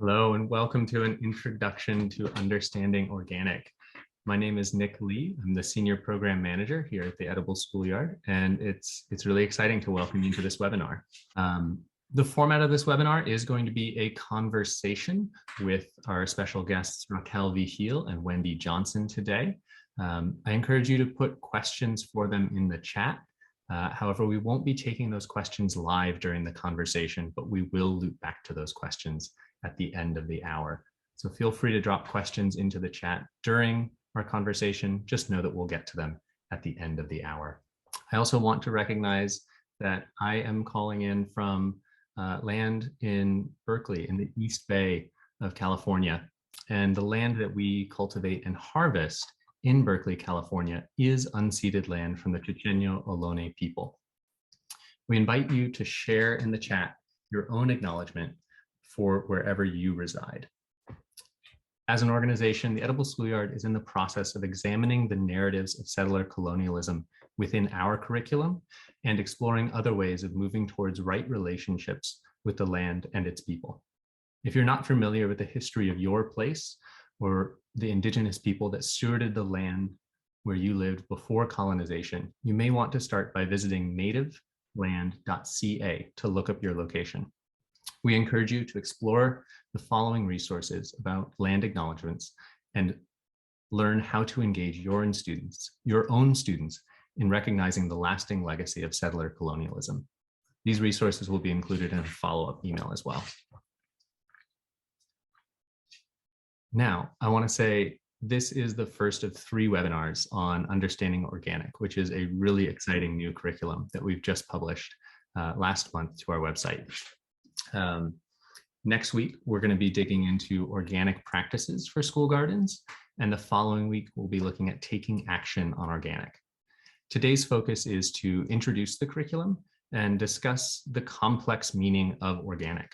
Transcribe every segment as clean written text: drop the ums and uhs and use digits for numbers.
Hello and welcome to an introduction to understanding organic. My name is Nick Lee. I'm the Senior Program Manager here at the Edible Schoolyard, and it's really exciting to welcome you to this webinar. The format of this webinar is going to be a conversation with our special guests Raquel Vigil and Wendy Johnson today. I encourage you to put questions for them in the chat. However, we won't be taking those questions live during the conversation, but we will loop back to those questions at the end of the hour. So feel free to drop questions into the chat during our conversation. Just know that we'll get to them at the end of the hour. I also want to recognize that I am calling in from land in Berkeley in the East Bay of California. And the land that we cultivate and harvest in Berkeley, California is unceded land from the Chochenyo Ohlone people. We invite you to share in the chat your own acknowledgement for wherever you reside. As an organization, the Edible Schoolyard is in the process of examining the narratives of settler colonialism within our curriculum and exploring other ways of moving towards right relationships with the land and its people. If you're not familiar with the history of your place or the indigenous people that stewarded the land where you lived before colonization, you may want to start by visiting nativeland.ca to look up your location. We encourage you to explore the following resources about land acknowledgements and learn how to engage your own students in recognizing the lasting legacy of settler colonialism. These resources will be included in a follow-up email as well. Now, I want to say this is the first of 3 webinars on understanding organic, which is a really exciting new curriculum that we've just published last month to our website. Next week, we're going to be digging into organic practices for school gardens, and the following week, we'll be looking at taking action on organic. Today's focus is to introduce the curriculum and discuss the complex meaning of organic.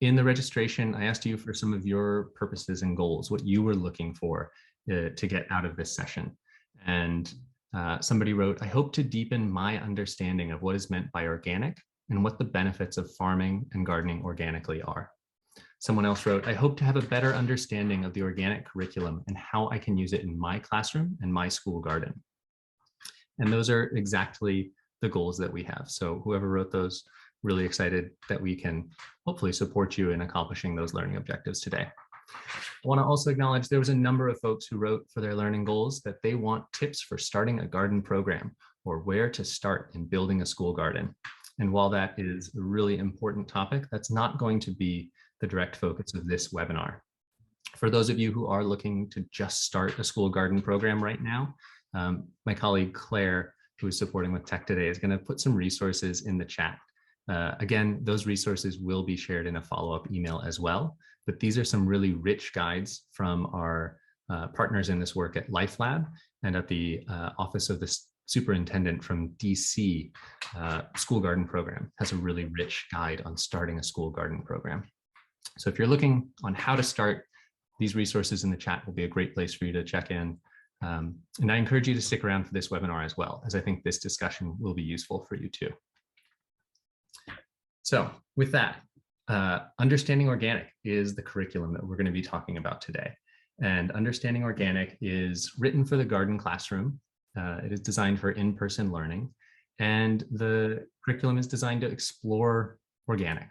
In the registration, I asked you for some of your purposes and goals, what you were looking for to get out of this session. And somebody wrote, I hope to deepen my understanding of what is meant by organic and what the benefits of farming and gardening organically are. Someone else wrote, I hope to have a better understanding of the organic curriculum and how I can use it in my classroom and my school garden. And those are exactly the goals that we have. So whoever wrote those, really excited that we can hopefully support you in accomplishing those learning objectives today. I want to also acknowledge there was a number of folks who wrote for their learning goals that they want tips for starting a garden program or where to start in building a school garden. And while that is a really important topic, that's not going to be the direct focus of this webinar. For those of you who are looking to just start a school garden program right now, my colleague Claire, who is supporting with Tech Today, is going to put some resources in the chat. Again, those resources will be shared in a follow-up email as well, but these are some really rich guides from our partners in this work at LifeLab and at the Office of the Superintendent from DC. School garden program has a really rich guide on starting a school garden program. So if you're looking on how to start, these resources in the chat will be a great place for you to check in. And I encourage you to stick around for this webinar as well, as I think this discussion will be useful for you too. So with that, understanding organic is the curriculum that we're going to be talking about today. And understanding organic is written for the garden classroom. It is designed for in-person learning, and the curriculum is designed to explore organic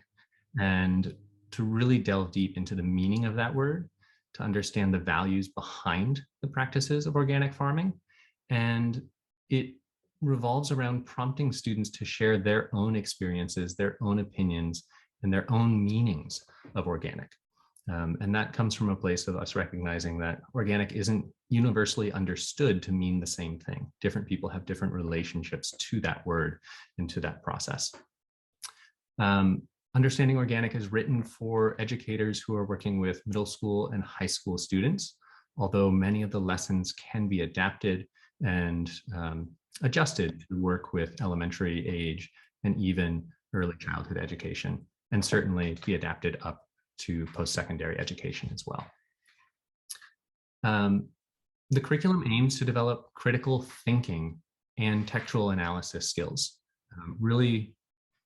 and to really delve deep into the meaning of that word, to understand the values behind the practices of organic farming. And it revolves around prompting students to share their own experiences, their own opinions, and their own meanings of organic. And that comes from a place of us recognizing that organic isn't universally understood to mean the same thing. Different people have different relationships to that word and to that process. Understanding organic is written for educators who are working with middle school and high school students, although many of the lessons can be adapted and adjusted to work with elementary age and even early childhood education, and certainly be adapted up to post-secondary education as well. The curriculum aims to develop critical thinking and textual analysis skills, really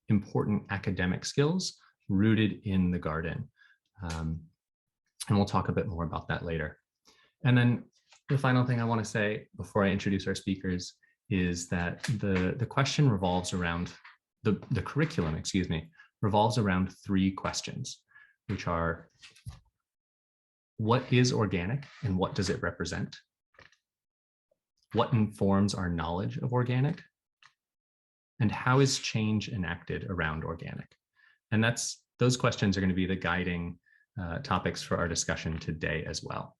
important academic skills, rooted in the garden. And we'll talk a bit more about that later. And then the final thing I want to say before I introduce our speakers is that the question revolves around, the curriculum, excuse me, revolves around 3 questions, which are: what is organic and what does it represent? What informs our knowledge of organic? And how is change enacted around organic? And those questions are going to be the guiding topics for our discussion today as well.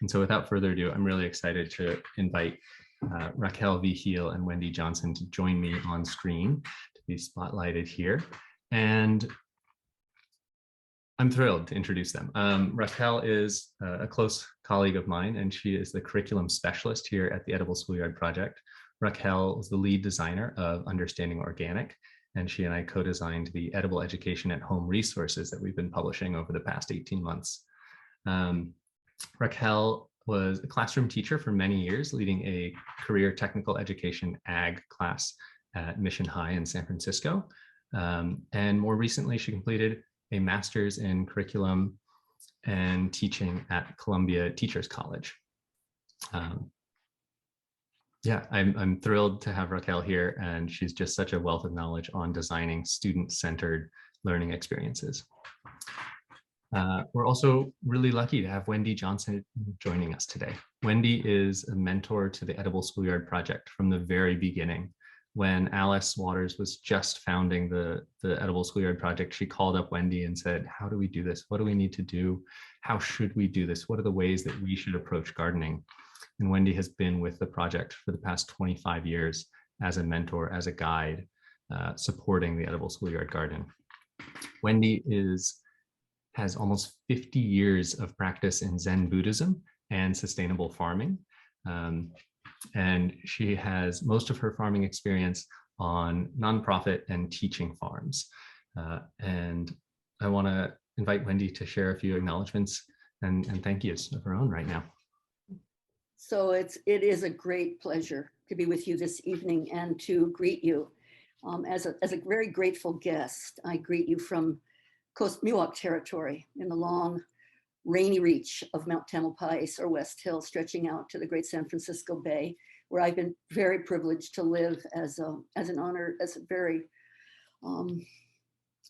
And so without further ado, I'm really excited to invite Raquel Vigil and Wendy Johnson to join me on screen to be spotlighted here. And I'm thrilled to introduce them. Raquel is a close colleague of mine, and she is the curriculum specialist here at the Edible Schoolyard Project. Raquel is the lead designer of Understanding Organic, and she and I co-designed the Edible Education at Home resources that we've been publishing over the past 18 months. Raquel was a classroom teacher for many years, leading a career technical education ag class at Mission High in San Francisco. And more recently, she completed a master's in curriculum and teaching at Columbia Teachers College. Yeah, I'm thrilled to have Raquel here, and she's just such a wealth of knowledge on designing student-centered learning experiences. We're also really lucky to have Wendy Johnson joining us today. Wendy is a mentor to the Edible Schoolyard Project from the very beginning. When Alice Waters was just founding the Edible Schoolyard Project, she called up Wendy and said, how do we do this? What do we need to do? How should we do this? What are the ways that we should approach gardening? And Wendy has been with the project for the past 25 years as a mentor, as a guide, supporting the Edible Schoolyard Garden. Wendy has almost 50 years of practice in Zen Buddhism and sustainable farming. And she has most of her farming experience on nonprofit and teaching farms. And I want to invite Wendy to share a few acknowledgements and thank yous of her own right now. So it is a great pleasure to be with you this evening and to greet you as a very grateful guest. I greet you from Coast Miwok territory in the long, rainy reach of Mount Tamalpais or West Hill, stretching out to the Great San Francisco Bay, where I've been very privileged to live as a very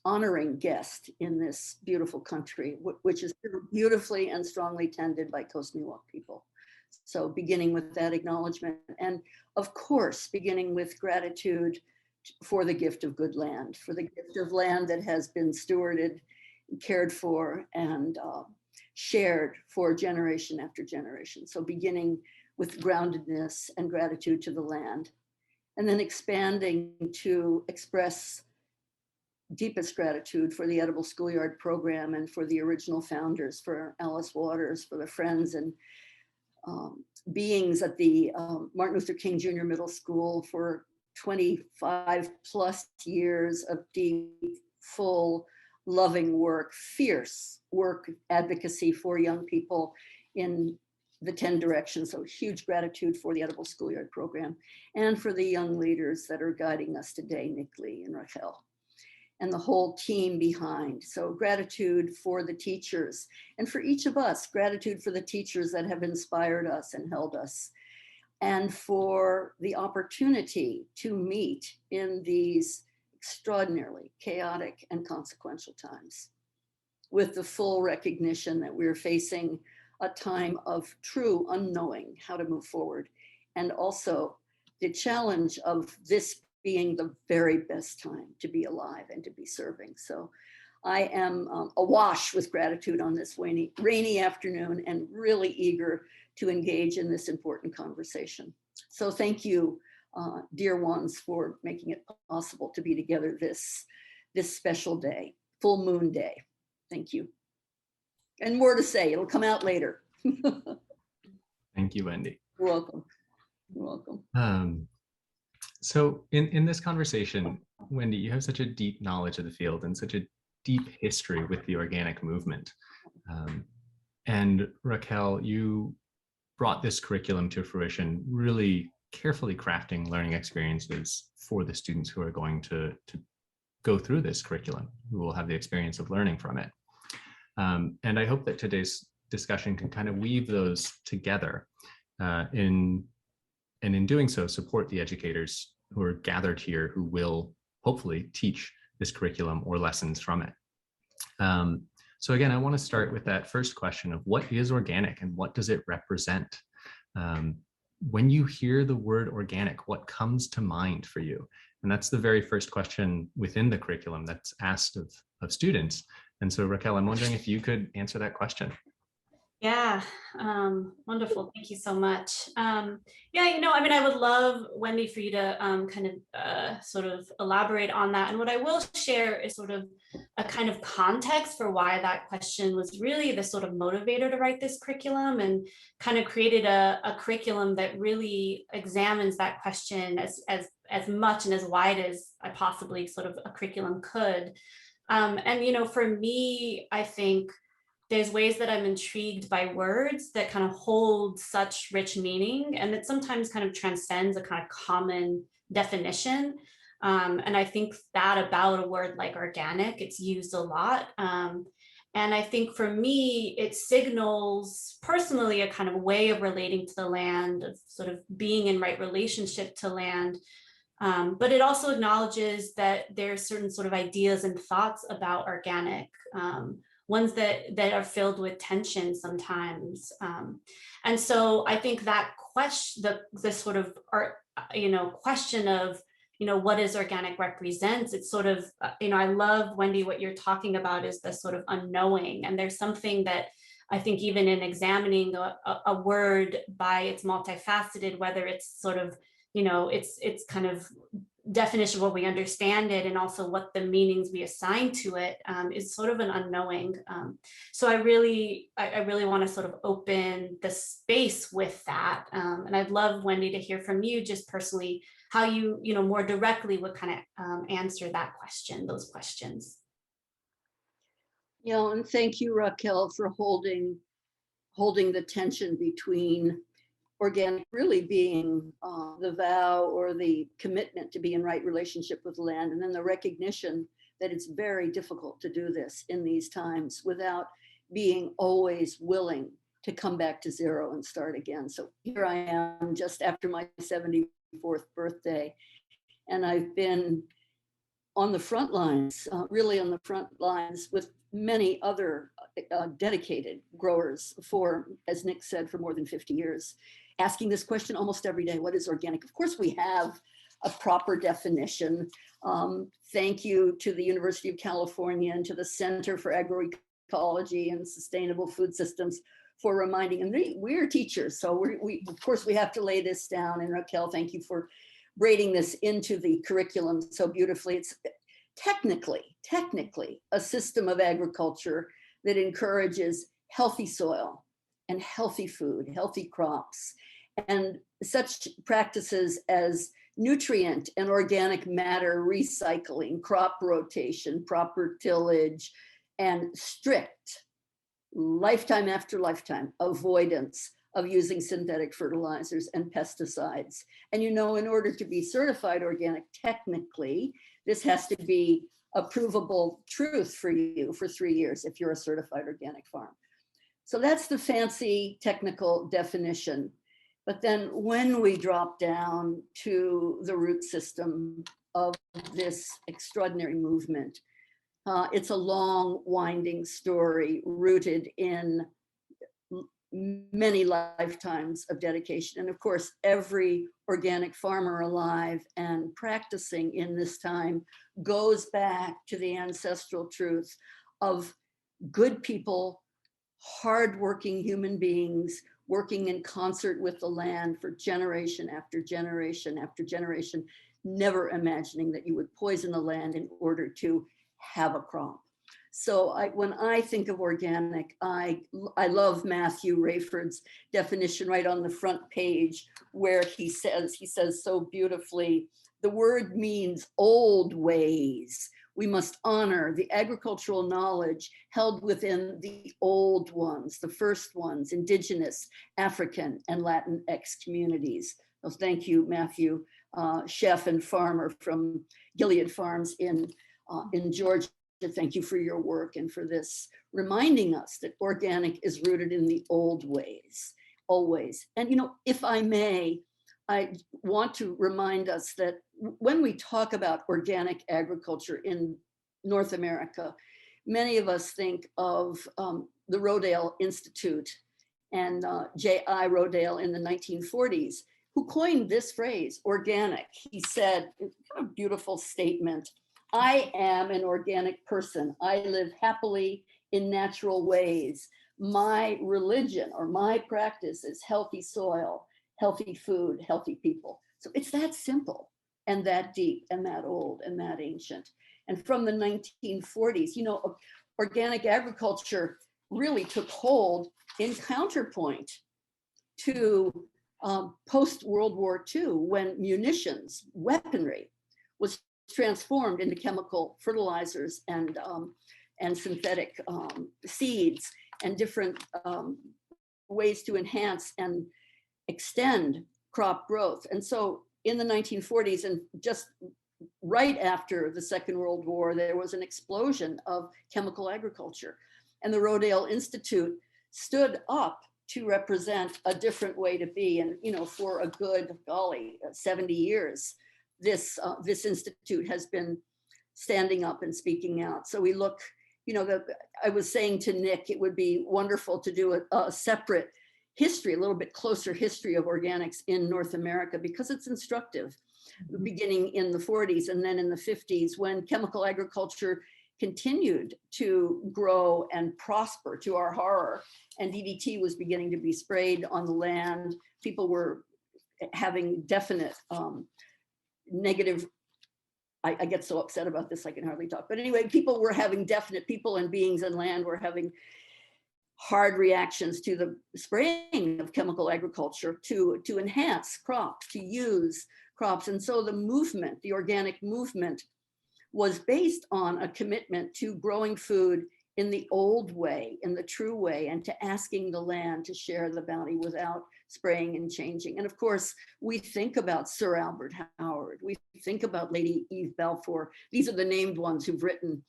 honoring guest in this beautiful country, which is beautifully and strongly tended by Coast Miwok people. So beginning with that acknowledgement, and of course, beginning with gratitude for the gift of good land, for the gift of land that has been stewarded, cared for, and shared for generation after generation. So beginning with groundedness and gratitude to the land, and then expanding to express deepest gratitude for the Edible Schoolyard program and for the original founders, for Alice Waters, for the friends and beings at the Martin Luther King Jr. Middle School for 25 plus years of deep, full, loving work, fierce work, advocacy for young people in the 10 directions. So huge gratitude for the Edible Schoolyard program and for the young leaders that are guiding us today, Nick Lee and Raquel, and the whole team behind. So gratitude for the teachers, and for each of us, gratitude for the teachers that have inspired us and held us, and for the opportunity to meet in these extraordinarily chaotic and consequential times, with the full recognition that we're facing a time of true unknowing how to move forward, and also the challenge of this being the very best time to be alive and to be serving. So I am awash with gratitude on this rainy afternoon and really eager to engage in this important conversation. So thank you, dear ones, for making it possible to be together this special day, full moon day. Thank you. And more to say, it'll come out later. Thank you, Wendy. You're welcome. You're welcome. So in this conversation, Wendy, you have such a deep knowledge of the field and such a deep history with the organic movement. And Raquel, you brought this curriculum to fruition, really carefully crafting learning experiences for the students who are going to go through this curriculum, who will have the experience of learning from it. And I hope that today's discussion can kind of weave those together and in doing so, support the educators who are gathered here who will hopefully teach this curriculum or lessons from it. So again, I want to start with that first question of what is organic and what does it represent? When you hear the word organic, what comes to mind for you? And that's the very first question within the curriculum that's asked of students. And so Raquel, I'm wondering if you could answer that question. Yeah, wonderful. Thank you so much. Yeah, I mean, I would love, Wendy, for you to kind of sort of elaborate on that. And what I will share is sort of a kind of context for why that question was really the sort of motivator to write this curriculum, and kind of created a curriculum that really examines that question as much and as wide as I possibly sort of a curriculum could. And for me, I think there's ways that I'm intrigued by words that kind of hold such rich meaning, and that sometimes kind of transcends a kind of common definition. And I think that about a word like organic, it's used a lot. And I think for me, it signals personally a kind of way of relating to the land, of sort of being in right relationship to land. But it also acknowledges that there's certain sort of ideas and thoughts about organic, ones that are filled with tension sometimes. And so I think that question, the sort of question of, what is organic represents, it's sort of, I love, Wendy, what you're talking about is the sort of unknowing. And there's something that I think even in examining a word by its multifaceted, whether it's sort of, it's kind of definition of what we understand it, and also what the meanings we assign to it, is sort of an unknowing. So I really want to sort of open the space with that. And I'd love, Wendy, to hear from you just personally how you, more directly would kind of answer that question, those questions. Yeah, and thank you, Raquel, for holding the tension between organic really being the vow or the commitment to be in right relationship with the land, and then the recognition that it's very difficult to do this in these times without being always willing to come back to zero and start again. So here I am just after my 74th birthday, and I've been on the front lines, really on the front lines with many other dedicated growers for, as Nick said, for more than 50 years, asking this question almost every day: what is organic? Of course, we have a proper definition. Thank you to the University of California and to the Center for Agroecology and Sustainable Food Systems for reminding, and we're teachers, so we of course we have to lay this down. And Raquel, thank you for braiding this into the curriculum so beautifully. It's technically a system of agriculture that encourages healthy soil and healthy food, healthy crops, and such practices as nutrient and organic matter recycling, crop rotation, proper tillage, and strict lifetime after lifetime avoidance of using synthetic fertilizers and pesticides. And in order to be certified organic, technically, this has to be a provable truth for you for 3 years if you're a certified organic farm. So that's the fancy technical definition. But then when we drop down to the root system of this extraordinary movement, it's a long, winding story rooted in many lifetimes of dedication. And of course, every organic farmer alive and practicing in this time goes back to the ancestral truth of good people, hardworking human beings, working in concert with the land for generation after generation after generation, never imagining that you would poison the land in order to have a crop. So when I think of organic, I love Matthew Rayford's definition right on the front page, where he says so beautifully, the word means old ways. We must honor the agricultural knowledge held within the old ones, the first ones, indigenous, African, and Latinx communities. So thank you, Matthew, chef and farmer from Gilead Farms in in Georgia. Thank you for your work and for this, reminding us that organic is rooted in the old ways, always. And, if I may, I want to remind us that when we talk about organic agriculture in North America, many of us think of the Rodale Institute and J.I. Rodale in the 1940s, who coined this phrase, organic. He said, a beautiful statement, "I am an organic person. I live happily in natural ways. My religion or my practice is healthy soil, healthy food, healthy people." So it's that simple and that deep and that old and that ancient. And from the 1940s, organic agriculture really took hold in counterpoint to post-World War II, when munitions, weaponry, was transformed into chemical fertilizers and synthetic seeds and different ways to enhance and extend crop growth. And so in the 1940s, and just right after the Second World War, there was an explosion of chemical agriculture. And the Rodale Institute stood up to represent a different way to be. And, for a good, 70 years, this institute has been standing up and speaking out. So we look, I was saying to Nick, it would be wonderful to do a separate history, a little bit closer history of organics in North America, because it's instructive, beginning in the 40s and then in the 50s, when chemical agriculture continued to grow and prosper to our horror, and DDT was beginning to be sprayed on the land. People were having definite negative, I get so upset about this, I can hardly talk. But anyway, people and beings and land were having hard reactions to the spraying of chemical agriculture to enhance crops, to use crops. And so the organic movement was based on a commitment to growing food in the old way, in the true way, and to asking the land to share the bounty without spraying and changing. And of course, we think about Sir Albert Howard, we think about Lady Eve Balfour. These are the named ones who've written.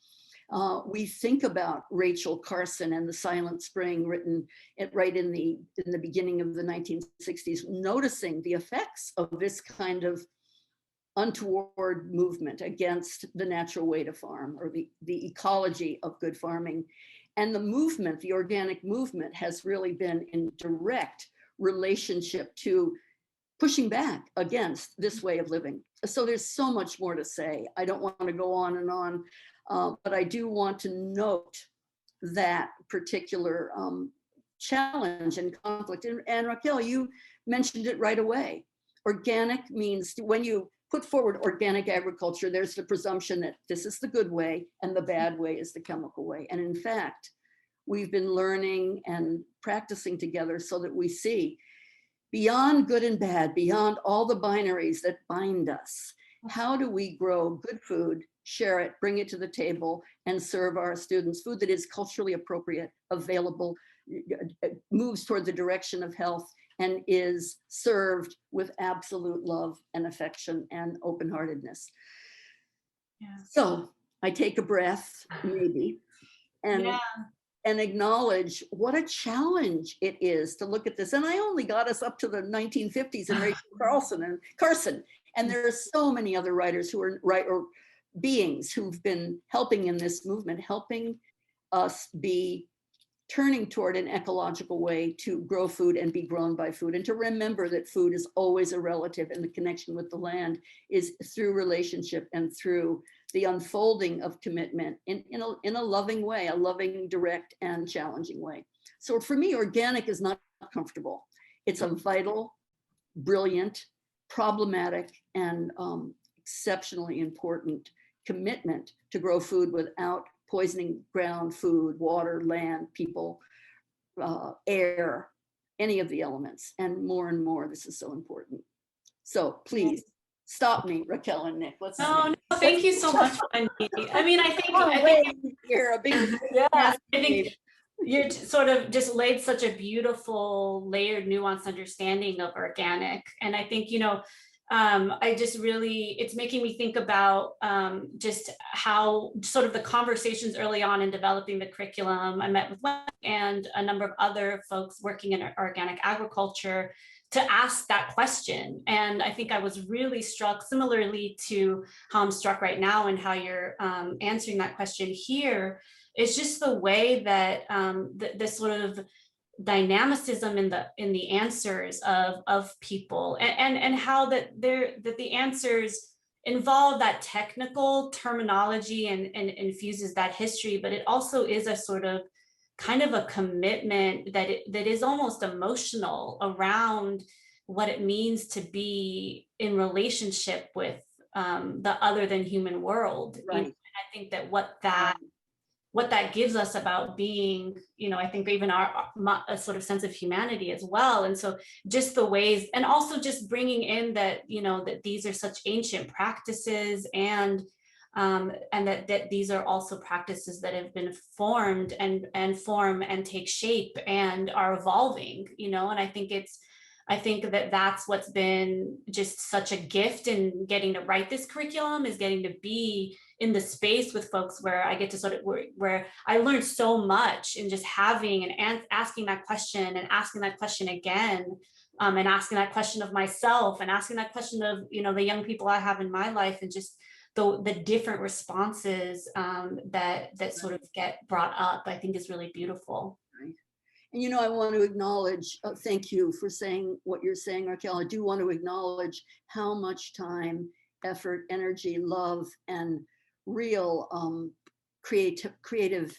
We think about Rachel Carson and the Silent Spring, written right in the beginning of the 1960s, noticing the effects of this kind of untoward movement against the natural way to farm, or the ecology of good farming. And the organic movement, has really been in direct relationship to pushing back against this way of living. So there's so much more to say. I don't want to go on and on, but I do want to note that particular challenge and conflict. And Raquel, you mentioned it right away. Organic means, when you put forward organic agriculture, there's the presumption that this is the good way and the bad way is the chemical way. And in fact, we've been learning and practicing together so that we see beyond good and bad, beyond all the binaries that bind us. How do we grow good food, share it, bring it to the table, and serve our students food that is culturally appropriate, available, moves toward the direction of health, and is served with absolute love and affection and open-heartedness. Yeah. So I take a breath, maybe, and acknowledge what a challenge it is to look at this. And I only got us up to the 1950s and Rachel Carson, and there are so many other writers who are or beings who've been helping in this movement, helping us be turning toward an ecological way to grow food and be grown by food, and to remember that food is always a relative, and the connection with the land is through relationship and through the unfolding of commitment in a loving way, a loving, direct, and challenging way. So for me, organic is not comfortable. It's a vital, brilliant, problematic, and exceptionally important commitment to grow food without poisoning ground, food, water, land, people, air, any of the elements, and more, this is so important. So please stop me, Raquel and Nick. No, thank you so much, Wendy. I mean, I think you're a big, I think you sort of just laid such a beautiful, layered, nuanced understanding of organic. And I think, I just really, it's making me think about just how sort of the conversations early on in developing the curriculum. I met with Wendy and a number of other folks working in organic agriculture to ask that question. And I think I was really struck, similarly to how I'm struck right now and how you're answering that question here, is just the way that this sort of dynamicism in the answers of people, and how that the answers involve that technical terminology and infuses that history, but it also is a sort of kind of a commitment that is almost emotional around what it means to be in relationship with the other than human world. Right. And I think that what that gives us about being, I think even a sort of sense of humanity as well. And so just the ways, and also just bringing in that, that these are such ancient practices, and that these are also practices that have been formed and form and take shape and are evolving, and I think that that's what's been just such a gift in getting to write this curriculum, is getting to be in the space with folks where I get to sort of, where I learned so much in just having and asking that question and asking that question again, and asking that question of myself and asking that question of, the young people I have in my life, and just the different responses that sort of get brought up, I think is really beautiful. Right. And, I want to acknowledge, thank you for saying what you're saying, Raquel. I do want to acknowledge how much time, effort, energy, love, and real creative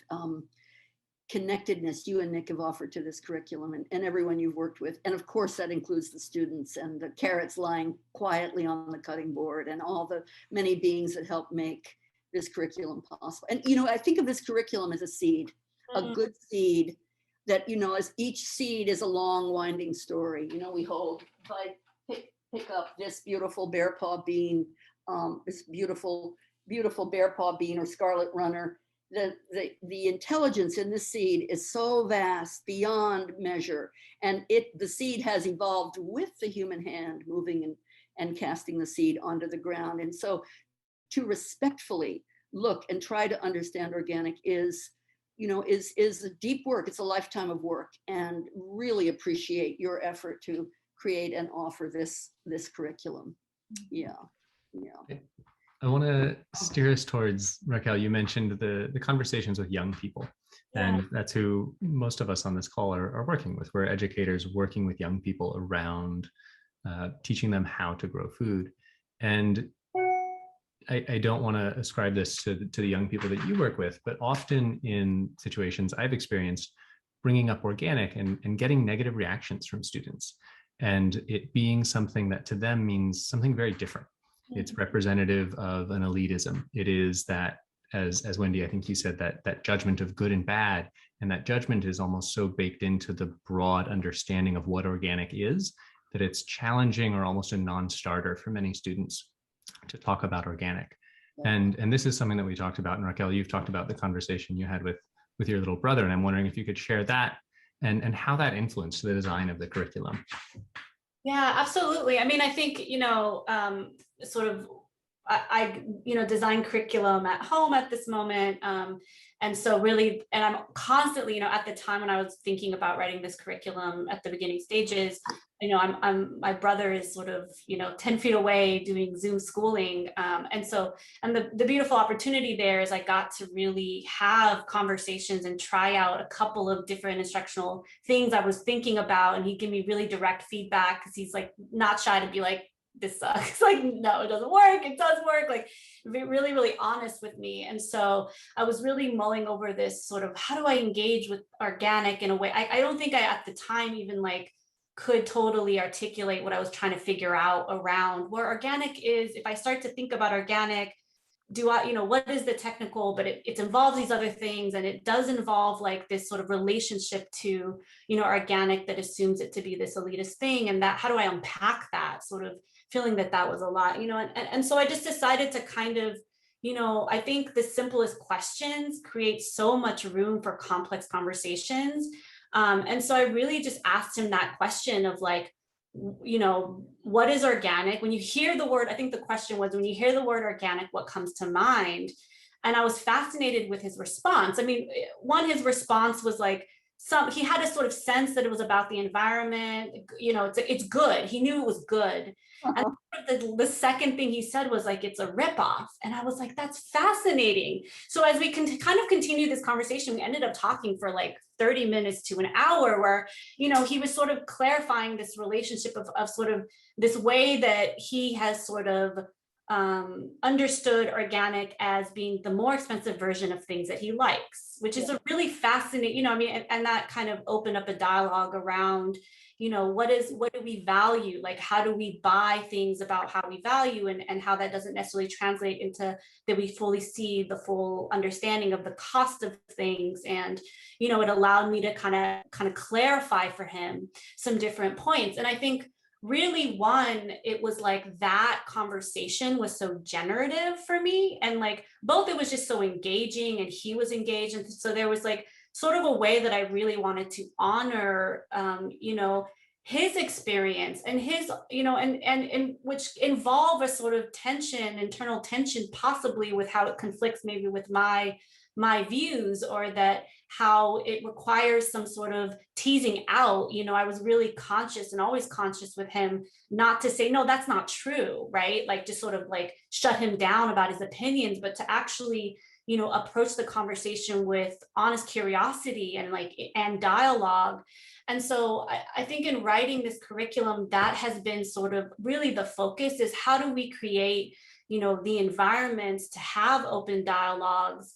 connectedness you and Nick have offered to this curriculum, and everyone you've worked with. And of course, that includes the students and the carrots lying quietly on the cutting board and all the many beings that help make this curriculum possible. And, I think of this curriculum as a seed, a good seed that, as each seed is a long winding story. We hold, if I pick up this beautiful bear paw bean, this beautiful bear paw bean or scarlet runner, the intelligence in this seed is so vast beyond measure, and the seed has evolved with the human hand moving and casting the seed onto the ground. And so to respectfully look and try to understand organic is a deep work. It's a lifetime of work, and really appreciate your effort to create and offer this curriculum. Yeah. I want to steer us towards, Raquel, you mentioned the conversations with young people. Yeah. And that's who most of us on this call are working with. We're educators working with young people around teaching them how to grow food. And I don't want to ascribe this to the young people that you work with, but often in situations I've experienced, bringing up organic and getting negative reactions from students, and it being something that to them means something very different. It's representative of an elitism. It is that, as Wendy, I think you said, that judgment of good and bad, and that judgment is almost so baked into the broad understanding of what organic is that it's challenging or almost a non-starter for many students to talk about organic. And this is something that we talked about, and Raquel, you've talked about the conversation you had with your little brother, and I'm wondering if you could share that and how that influenced the design of the curriculum. Yeah, absolutely. I mean, I think, sort of, I design curriculum at home at this moment. And so really, and I'm constantly, at the time when I was thinking about writing this curriculum at the beginning stages, my brother is sort of, 10 feet away doing Zoom schooling. And the beautiful opportunity there is I got to really have conversations and try out a couple of different instructional things I was thinking about. And he'd give me really direct feedback, because he's like not shy to be like, this sucks. Like, no, it doesn't work. It does work. Like, be really, really honest with me. And so I was really mulling over this sort of, how do I engage with organic in a way? I don't think I, at the time, even could totally articulate what I was trying to figure out around where organic is. If I start to think about organic, what is the technical, but it involves these other things, and it does involve this sort of relationship to, organic that assumes it to be this elitist thing. And that, how do I unpack that, sort of feeling that was a lot, and so I just decided to kind of, I think the simplest questions create so much room for complex conversations. And so I really just asked him that question of what is organic? When you hear the word, I think the question was, when you hear the word organic, what comes to mind? And I was fascinated with his response. I mean, his response was like, he had a sort of sense that it was about the environment, it's good. He knew it was good. And the second thing he said was like, it's a ripoff. And I was like, that's fascinating. So as we can kind of continue this conversation, we ended up talking for like 30 minutes to an hour where, he was sort of clarifying this relationship of sort of this way that he has sort of understood organic as being the more expensive version of things that he likes, which is a really fascinating, and that kind of opened up a dialogue around, what do we value? Like, how do we buy things about how we value, and how that doesn't necessarily translate into that we fully see the full understanding of the cost of things. And, it allowed me to kind of clarify for him some different points. And I think really it was like that conversation was so generative for me, and like both, it was just so engaging and he was engaged. And so there was like sort of a way that I really wanted to honor, his experience and his, and which involve a sort of internal tension, possibly with how it conflicts maybe with my views, or that how it requires some sort of teasing out. I was really conscious and always conscious with him not to say, no, that's not true, right? Like just sort of like shut him down about his opinions, but to actually, approach the conversation with honest curiosity and dialogue. And so I think in writing this curriculum, that has been sort of really the focus, is how do we create, the environments to have open dialogues,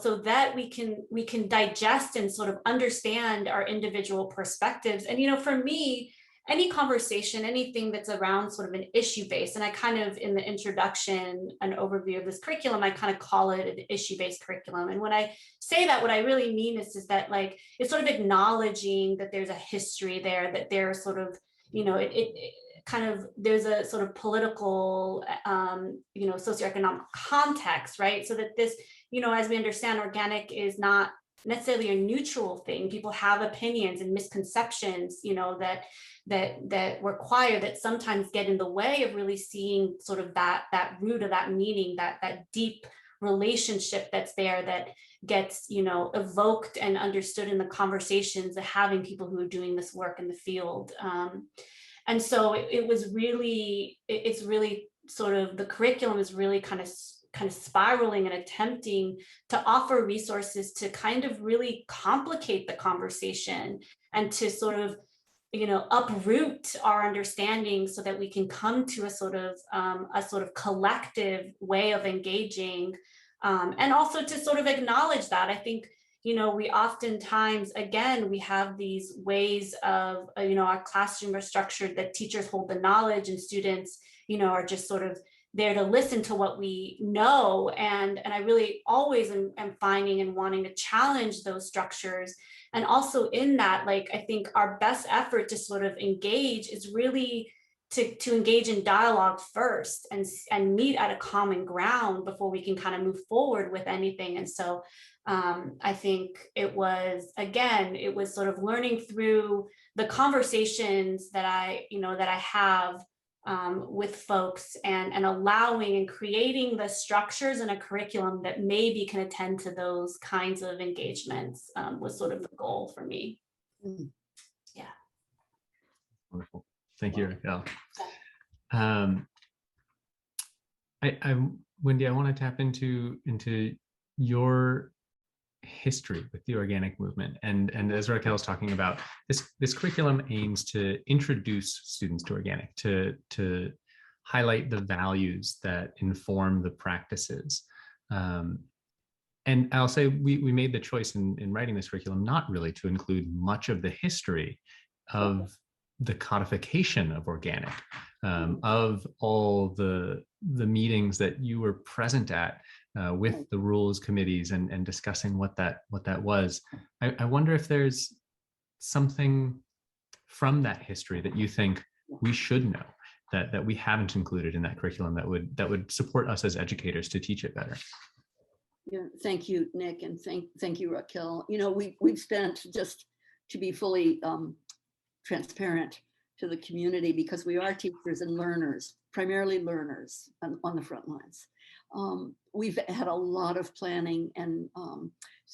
so that we can digest and sort of understand our individual perspectives. And, for me, any conversation, anything that's around sort of an issue-based, and I kind of, in the introduction, an overview of this curriculum, I kind of call it an issue-based curriculum. And when I say that, what I really mean is that like, it's sort of acknowledging that there's a history there, that there's sort of, it kind of, there's a sort of political, socioeconomic context, right? So that this, as we understand, organic is not necessarily a neutral thing. People have opinions and misconceptions, that require, that sometimes get in the way of really seeing sort of that root of that meaning, that deep relationship that's there, that gets, evoked and understood in the conversations of having people who are doing this work in the field. And so it's really sort of, the curriculum is really kind of spiraling and attempting to offer resources to kind of really complicate the conversation, and to sort of, uproot our understanding, so that we can come to a sort of collective way of engaging, and also to sort of acknowledge that. I think, we oftentimes, again, we have these ways of, our classroom are structured that teachers hold the knowledge, and students, are just sort of there to listen to what we know. And I really always am finding and wanting to challenge those structures. And also in that, like, I think our best effort to sort of engage is really to engage in dialogue first, and meet at a common ground before we can kind of move forward with anything. And so I think it was sort of learning through the conversations that I have with folks, and allowing and creating the structures and a curriculum that maybe can attend to those kinds of engagements, was sort of the goal for me. Yeah. Wonderful. Thank you, Raquel. Wendy, I want to tap into your history with the organic movement, and as Raquel was talking about, this curriculum aims to introduce students to organic, to highlight the values that inform the practices. And I'll say we made the choice in writing this curriculum not really to include much of the history of the codification of organic, of all the meetings that you were present at with the rules committees, and discussing what that was. I wonder if there's something from that history that you think we should know, that we haven't included in that curriculum, that would support us as educators to teach it better. Yeah, thank you, Nick, and thank you, Raquel. We've spent, just to be fully transparent, to the community, because we are teachers and learners, primarily learners on the front lines. We've had a lot of planning and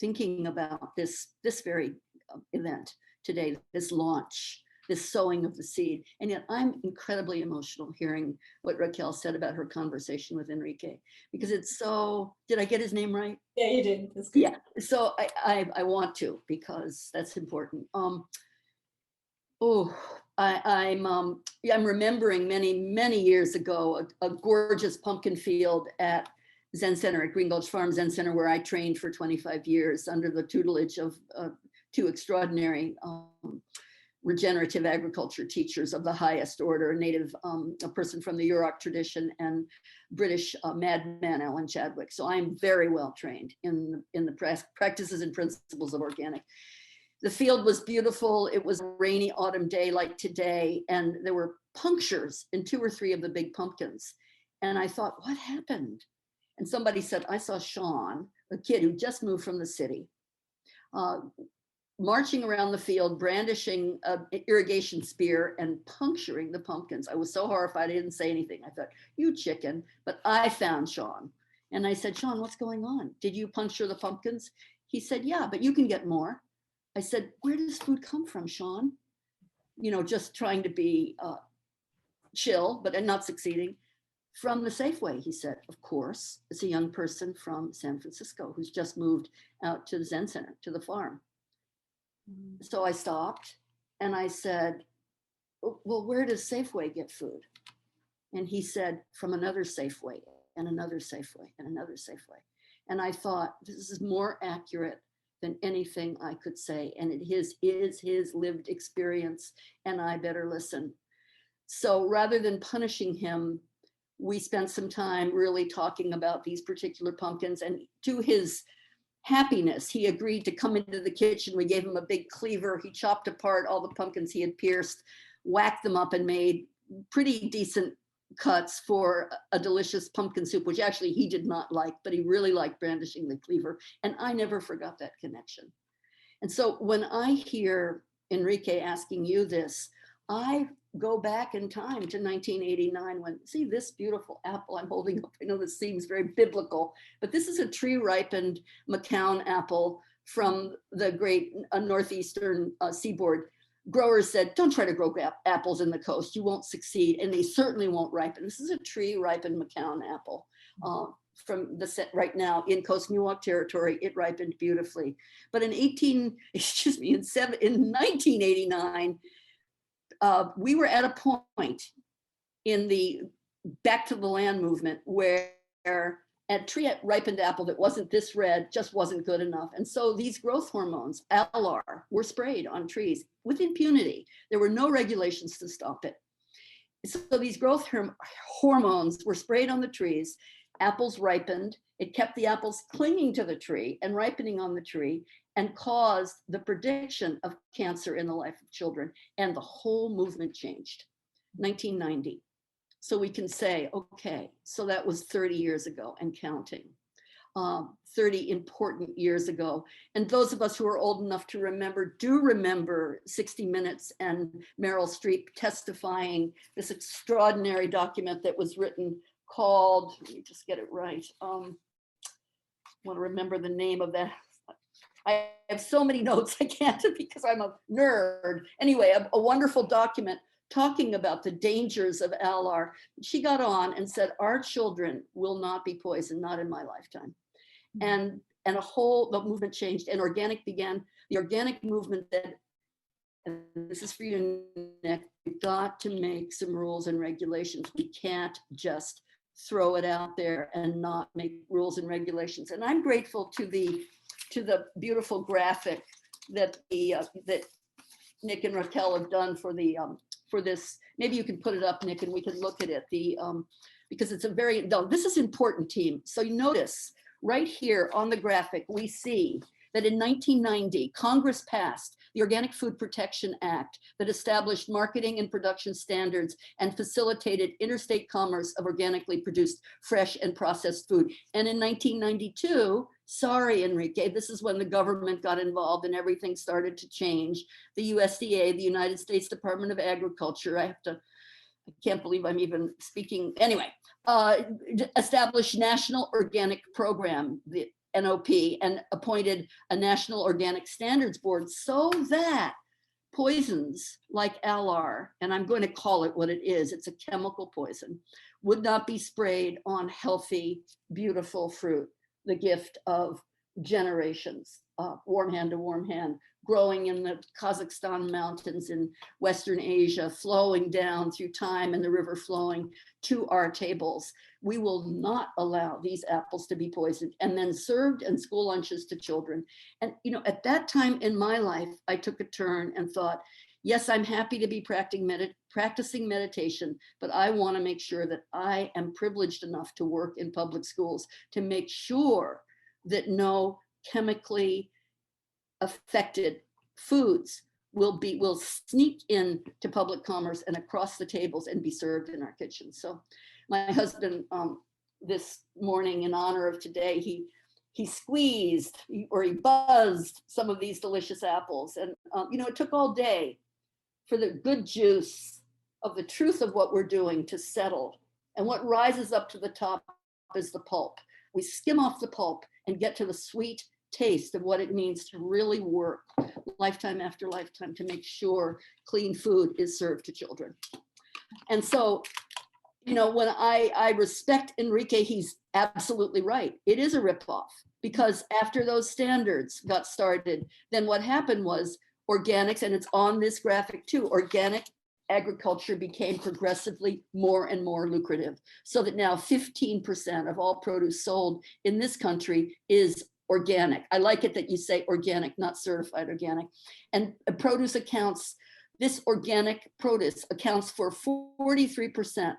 thinking about this very event today, this launch, this sowing of the seed. And yet I'm incredibly emotional hearing what Raquel said about her conversation with Enrique, because it's so, did I get his name right? Yeah, you did. That's good. Yeah, so I want to, because that's important. I'm remembering many years ago, a gorgeous pumpkin field at Zen Center, at Green Gulch Farm Zen Center, where I trained for 25 years under the tutelage of two extraordinary regenerative agriculture teachers of the highest order, a person from the Yurok tradition, and British madman Alan Chadwick. So I'm very well trained in the practices and principles of organic. The field was beautiful. It was a rainy autumn day like today, and there were punctures in 2 or 3 of the big pumpkins. And I thought, what happened? And somebody said, I saw Sean, a kid who just moved from the city, marching around the field, brandishing an irrigation spear and puncturing the pumpkins. I was so horrified, I didn't say anything. I thought, you chicken, but I found Sean. And I said, Sean, what's going on? Did you puncture the pumpkins? He said, yeah, but you can get more. I said, where does food come from, Sean? Just trying to be chill, but not succeeding. From the Safeway, he said. Of course, it's a young person from San Francisco who's just moved out to the Zen Center, to the farm. So I stopped and I said, well, where does Safeway get food? And he said, from another Safeway and another Safeway and another Safeway. And I thought, this is more accurate than anything I could say. And it is his lived experience, and I better listen. So rather than punishing him, we spent some time really talking about these particular pumpkins, and to his happiness, he agreed to come into the kitchen. We gave him a big cleaver. He chopped apart all the pumpkins he had pierced, whacked them up, and made pretty decent cuts for a delicious pumpkin soup, which actually he did not like, but he really liked brandishing the cleaver. And I never forgot that connection. And so when I hear Enrique asking you this, I go back in time to 1989 when, see this beautiful apple I'm holding up. I know this seems very biblical, but this is a tree ripened McCown apple from the great northeastern seaboard. Growers said, don't try to grow apples in the coast, you won't succeed, and they certainly won't ripen. This is a tree ripened McCown apple from the set right now in Coast Miwok territory. It ripened beautifully. But in 1989, we were at a point in the back to the land movement where a tree ripened apple that wasn't this red just wasn't good enough. And so these growth hormones, LR, were sprayed on trees with impunity. There were no regulations to stop it. So these growth hormones were sprayed on the trees. Apples ripened. It kept the apples clinging to the tree and ripening on the tree, and caused the prediction of cancer in the life of children. And the whole movement changed. 1990. So we can say, okay, so that was 30 years ago and counting. 30 important years ago. And those of us who are old enough to remember, do remember 60 Minutes and Meryl Streep testifying this extraordinary document that was written called, let me just get it right. I want to remember the name of that. I have so many notes, I can't because I'm a nerd. Anyway, a wonderful document talking about the dangers of LR. She got on and said, our children will not be poisoned, not in my lifetime. And the movement changed, and the organic movement that, and this is for you, Nick, we've got to make some rules and regulations. We can't just throw it out there and not make rules and regulations. And I'm grateful to the beautiful graphic that that Nick and Raquel have done for this. Maybe you can put it up, Nick, and we can look at it. Because it's this is important, team. So you notice right here on the graphic, we see that in 1990, Congress passed the Organic Food Protection Act that established marketing and production standards and facilitated interstate commerce of organically produced fresh and processed food. And in 1992, sorry, Enrique, this is when the government got involved and everything started to change. The USDA, the United States Department of Agriculture, I can't believe I'm even speaking, anyway, established National Organic Program, the NOP, and appointed a National Organic Standards Board so that poisons like alar, and I'm going to call it what it is, it's a chemical poison, would not be sprayed on healthy, beautiful fruit, the gift of generations, warm hand to warm hand, growing in the Kazakhstan mountains in Western Asia, flowing down through time and the river flowing to our tables. We will not allow these apples to be poisoned and then served in school lunches to children. And at that time in my life, I took a turn and thought, yes, I'm happy to be practicing meditation, but I want to make sure that I am privileged enough to work in public schools to make sure that no chemically affected foods will sneak into public commerce and across the tables and be served in our kitchens. So my husband, this morning in honor of today, he squeezed or he buzzed some of these delicious apples. And it took all day for the good juice of the truth of what we're doing to settle. And what rises up to the top is the pulp. We skim off the pulp and get to the sweet taste of what it means to really work lifetime after lifetime to make sure clean food is served to children. And so, when I respect Enrique, he's absolutely right. It is a ripoff, because after those standards got started, then what happened was organics, and it's on this graphic too, organic agriculture became progressively more and more lucrative, so that now 15% of all produce sold in this country is organic. I like it that you say organic, not certified organic. And this organic produce accounts for 43%.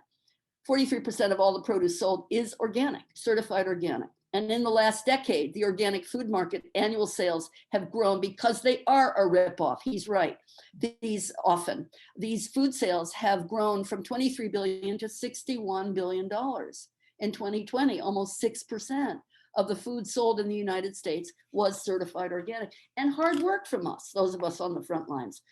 43% of all the produce sold is organic, certified organic. And in the last decade, the organic food market annual sales have grown because they are a ripoff. He's right. These food sales have grown from 23 billion to $61 billion in 2020, almost 6% of the food sold in the United States was certified organic. And hard work from us, those of us on the front lines.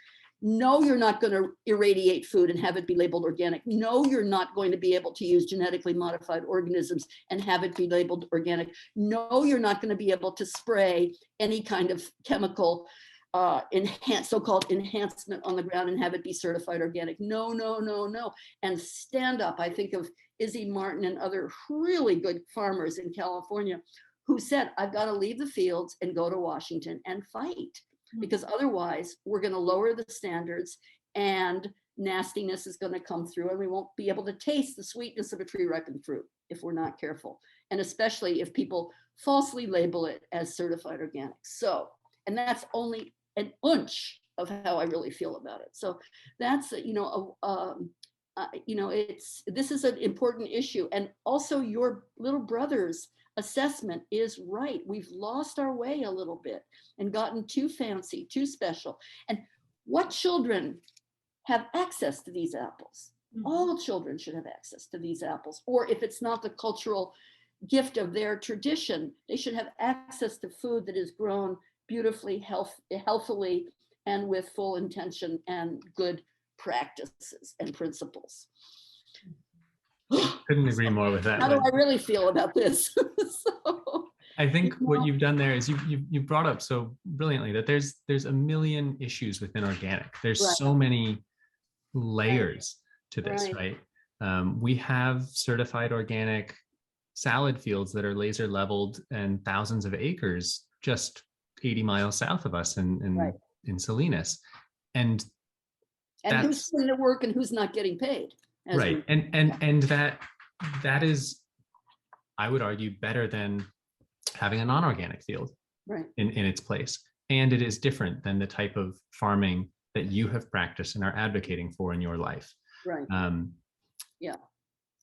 No, you're not going to irradiate food and have it be labeled organic. No, you're not going to be able to use genetically modified organisms and have it be labeled organic. No, you're not going to be able to spray any kind of chemical so-called enhancement on the ground and have it be certified organic. No, no, no, no. And stand up. I think of Izzy Martin and other really good farmers in California who said, I've got to leave the fields and go to Washington and fight, because otherwise we're going to lower the standards and nastiness is going to come through and we won't be able to taste the sweetness of a tree ripened fruit if we're not careful. And especially if people falsely label it as certified organic. So, and that's only an inch of how I really feel about it. So that's, this is an important issue. And also your little brother's assessment is right. We've lost our way a little bit and gotten too fancy, too special. And what children have access to these apples? Mm-hmm. All children should have access to these apples. Or if it's not the cultural gift of their tradition, they should have access to food that is grown beautifully, healthily, and with full intention and good practices and principles. Couldn't agree more with that. How do I really feel about this? So, I think what you've done there is you've brought up so brilliantly that there's a million issues within organic. There's right. So many layers to this, right? We have certified organic salad fields that are laser leveled and thousands of acres just 80 miles south of us in Salinas. And who's doing the work and who's not getting paid. Right. And that is, I would argue, better than having a non-organic field in its place. And it is different than the type of farming that you have practiced and are advocating for in your life. Right. Yeah.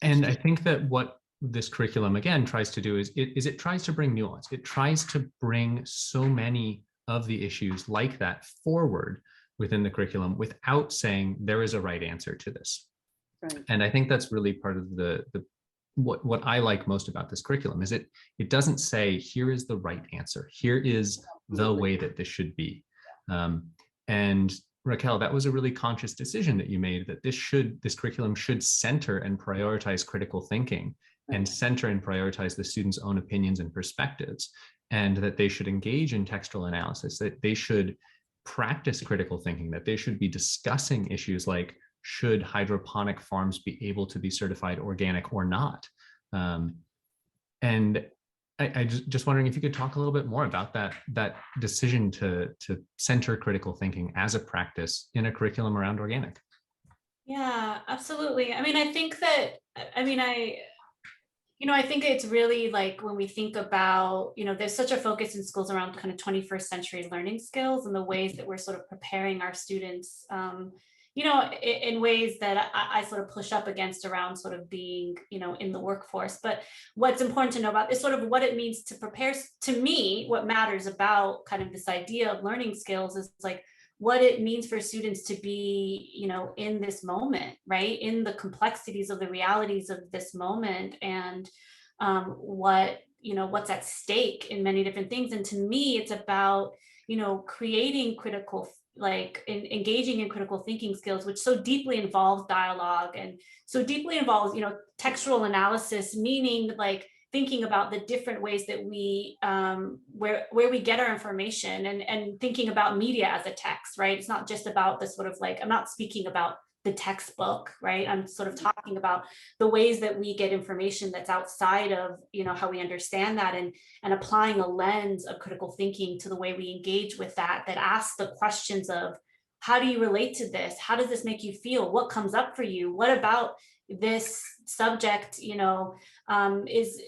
And I think that what this curriculum again tries to do is it tries to bring nuance. It tries to bring so many of the issues like that forward within the curriculum without saying there is a right answer to this. Right. And I think that's really part of the what I like most about this curriculum is it doesn't say here is the right answer. Here is the way that this should be. And Raquel, that was a really conscious decision that you made, that this curriculum should center and prioritize critical thinking and center and prioritize the students' own opinions and perspectives, and that they should engage in textual analysis, that they should practice critical thinking, that they should be discussing issues like, should hydroponic farms be able to be certified organic or not? And I just wondering if you could talk a little bit more about that decision to center critical thinking as a practice in a curriculum around organic. Yeah, absolutely. I mean, I think that, I think it's really like when we think about, there's such a focus in schools around kind of 21st century learning skills and the ways that we're sort of preparing our students, in ways that I sort of push up against around sort of being, in the workforce. But what's important to know about is sort of what it means to prepare. To me, what matters about kind of this idea of learning skills is like what it means for students to be, in this moment, right? In the complexities of the realities of this moment, and what's at stake in many different things. And to me, it's about, creating critical, like engaging in critical thinking skills, which so deeply involves dialogue and so deeply involves, textual analysis, meaning like thinking about the different ways that we where we get our information, and thinking about media as a text, right? It's not just about the sort of like, I'm not speaking about the textbook, right? I'm sort of talking about the ways that we get information that's outside of, how we understand that, and applying a lens of critical thinking to the way we engage with that asks the questions of, how do you relate to this? How does this make you feel? What comes up for you? What about this subject, is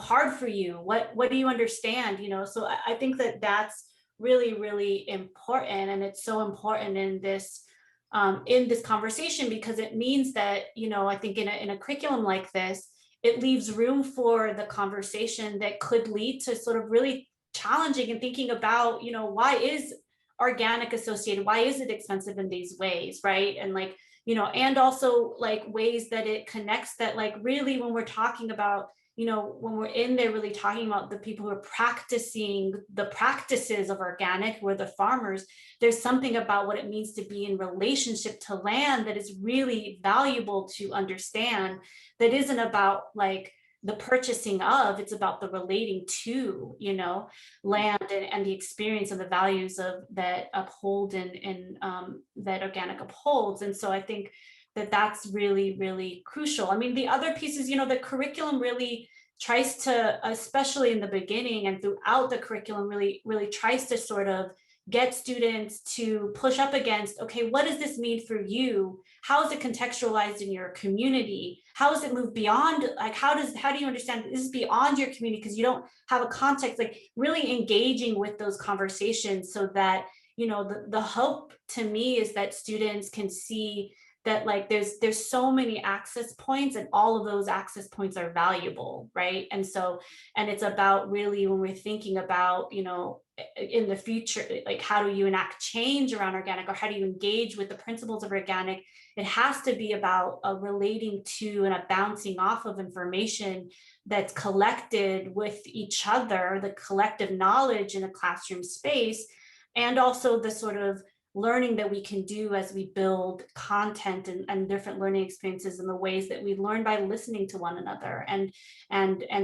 hard for you? What do you understand? So I think that that's really, really important, and it's so important in this conversation, because it means that, I think in a curriculum like this, it leaves room for the conversation that could lead to sort of really challenging and thinking about, why is organic associated? Why is it expensive in these ways, right? And like, and also like ways that it connects, that like really when we're talking about, when we're in there really talking about the people who are practicing the practices of organic, where the farmers, there's something about what it means to be in relationship to land that is really valuable to understand, that isn't about like the purchasing of, it's about the relating to, land and the experience and the values of that uphold and that organic upholds. And so I think that that's really, really crucial. I mean, the other pieces, the curriculum really tries to, especially in the beginning and throughout the curriculum, really, really tries to sort of get students to push up against, okay, what does this mean for you? How is it contextualized in your community? How does it move beyond, like, how do you understand this is beyond your community because you don't have a context, like really engaging with those conversations, so that, the hope to me is that students can see that like there's so many access points, and all of those access points are valuable, right? And so, and it's about really, when we're thinking about, in the future, like how do you enact change around organic, or how do you engage with the principles of organic, it has to be about a relating to and a bouncing off of information that's collected with each other, the collective knowledge in a classroom space, and also the sort of learning that we can do as we build content and different learning experiences in the ways that we learn by listening to one another and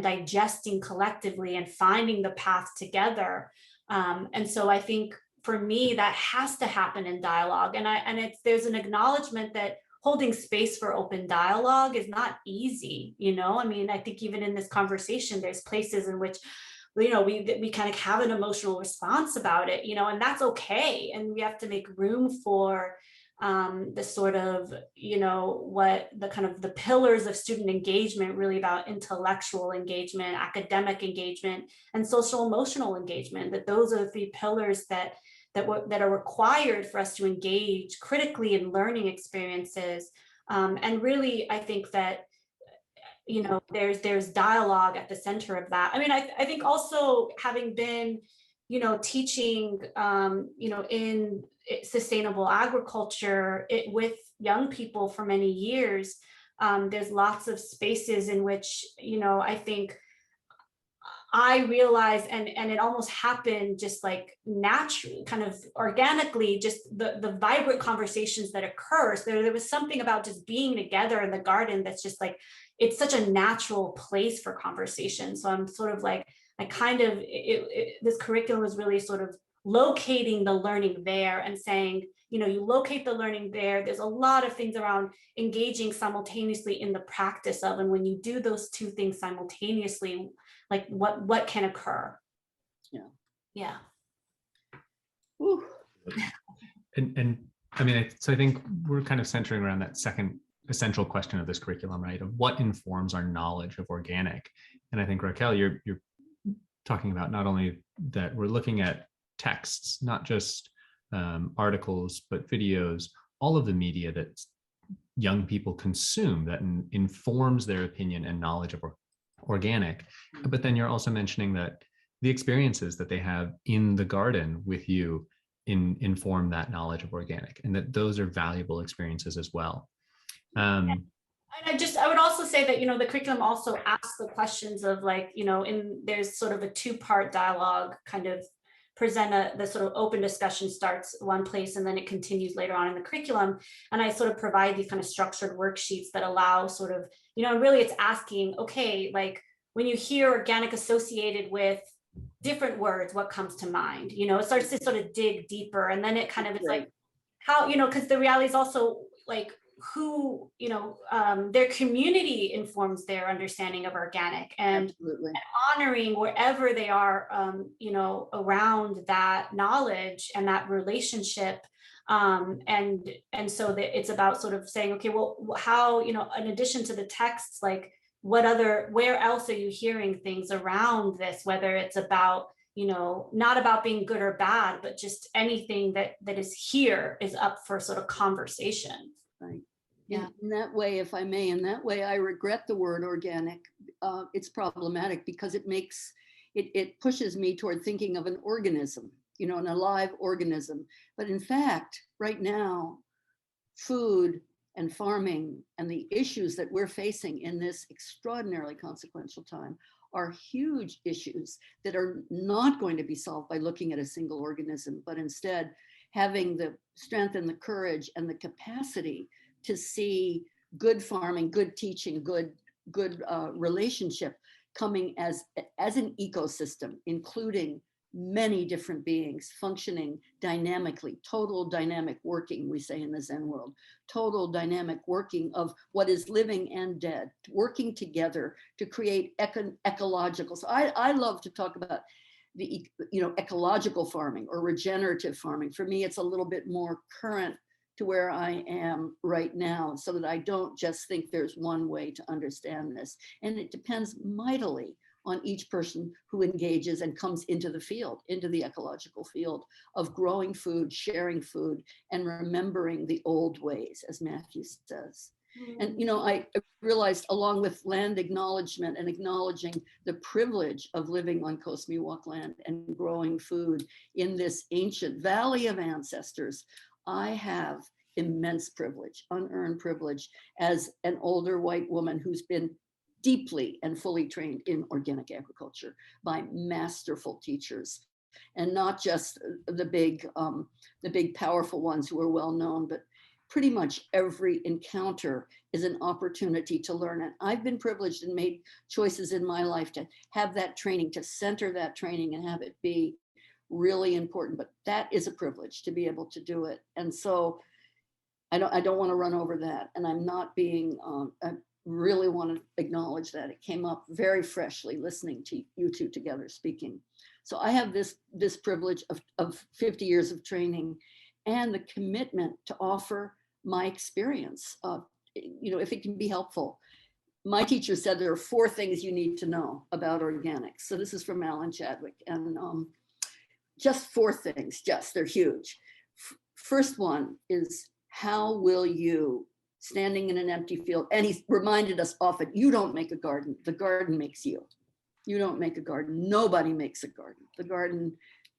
digesting collectively and finding the path together. And so I think for me, that has to happen in dialogue. And there's an acknowledgement that holding space for open dialogue is not easy. I mean, I think even in this conversation, there's places in which we kind of have an emotional response about it, and that's okay. And we have to make room for the sort of, what the kind of the pillars of student engagement, really about intellectual engagement, academic engagement, and social emotional engagement, that those are the three pillars that are required for us to engage critically in learning experiences. And really, I think that there's dialogue at the center of that. I mean, I think also having been, teaching, in sustainable agriculture with young people for many years, there's lots of spaces in which, I think I realized, and it almost happened just like naturally, kind of organically, just the vibrant conversations that occur. So there was something about just being together in the garden that's just like, it's such a natural place for conversation. So I'm sort of like, this curriculum was really sort of locating the learning there and saying, you locate the learning there. There's a lot of things around engaging simultaneously in the practice of, and when you do those two things simultaneously, like what can occur. Yeah. Ooh. And I mean, so I think we're kind of centering around that second essential question of this curriculum, right? Of what informs our knowledge of organic. And I think, Raquel, you're talking about not only that we're looking at texts, not just articles, but videos, all of the media that young people consume that informs their opinion and knowledge of organic. But then you're also mentioning that the experiences that they have in the garden with you inform that knowledge of organic, and that those are valuable experiences as well. And I would also say that, the curriculum also asks the questions of like, there's sort of a two-part dialogue kind of the sort of open discussion starts one place and then it continues later on in the curriculum. And I sort of provide these kind of structured worksheets that allow sort of, really it's asking, okay, like when you hear organic associated with different words, what comes to mind? It starts to sort of dig deeper, and then it kind of is like how, because the reality is also like who, their community informs their understanding of organic, and honoring wherever they are, around that knowledge and that relationship. And so that it's about sort of saying, okay, well, how, in addition to the texts, like where else are you hearing things around this, whether it's about, not about being good or bad, but just anything that is here is up for sort of conversation. Right. Yeah. In that way, if I may, I regret the word organic. It's problematic because it pushes me toward thinking of an organism, an alive organism. But in fact, right now, food and farming and the issues that we're facing in this extraordinarily consequential time are huge issues that are not going to be solved by looking at a single organism, but instead having the strength and the courage and the capacity to see good farming, good teaching, good relationship coming as an ecosystem, including many different beings functioning dynamically, total dynamic working, we say in the Zen world, total dynamic working of what is living and dead, working together to create ecological. So I love to talk about the ecological farming or regenerative farming. For me, it's a little bit more current to where I am right now, so that I don't just think there's one way to understand this. And it depends mightily on each person who engages and comes into the field, into the ecological field of growing food, sharing food, and remembering the old ways, as Matthew says. And, I realized, along with land acknowledgement and acknowledging the privilege of living on Coast Miwok land and growing food in this ancient valley of ancestors, I have immense privilege, unearned privilege, as an older white woman who's been deeply and fully trained in organic agriculture by masterful teachers, and not just the big powerful ones who are well known, but pretty much every encounter is an opportunity to learn. And I've been privileged and made choices in my life to have that training, to center that training and have it be really important. But that is a privilege to be able to do it. And so I don't want to run over that. And I'm not being, I really want to acknowledge that it came up very freshly listening to you two together speaking. So I have this privilege of 50 years of training and the commitment to offer my experience, if it can be helpful. My teacher said there are 4 things you need to know about organics. So this is from Alan Chadwick, and just 4 things, they're huge. First one is, how will you standing in an empty field. And he reminded us often, you don't make a garden, the garden makes you. You don't make a garden, nobody makes a garden. The garden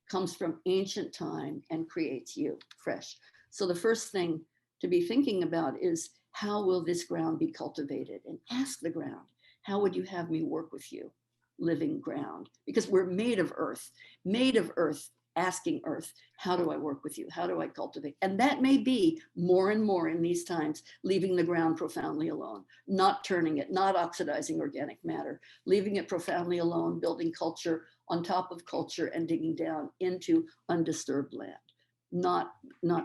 comes from ancient time and creates you fresh. So the first thing to be thinking about is, how will this ground be cultivated? And ask the ground, how would you have me work with you, living ground? Because we're made of earth, asking earth, how do I work with you? How do I cultivate? And that may be more and more in these times, leaving the ground profoundly alone, not turning it, not oxidizing organic matter, leaving it profoundly alone, building culture on top of culture and digging down into undisturbed land. Not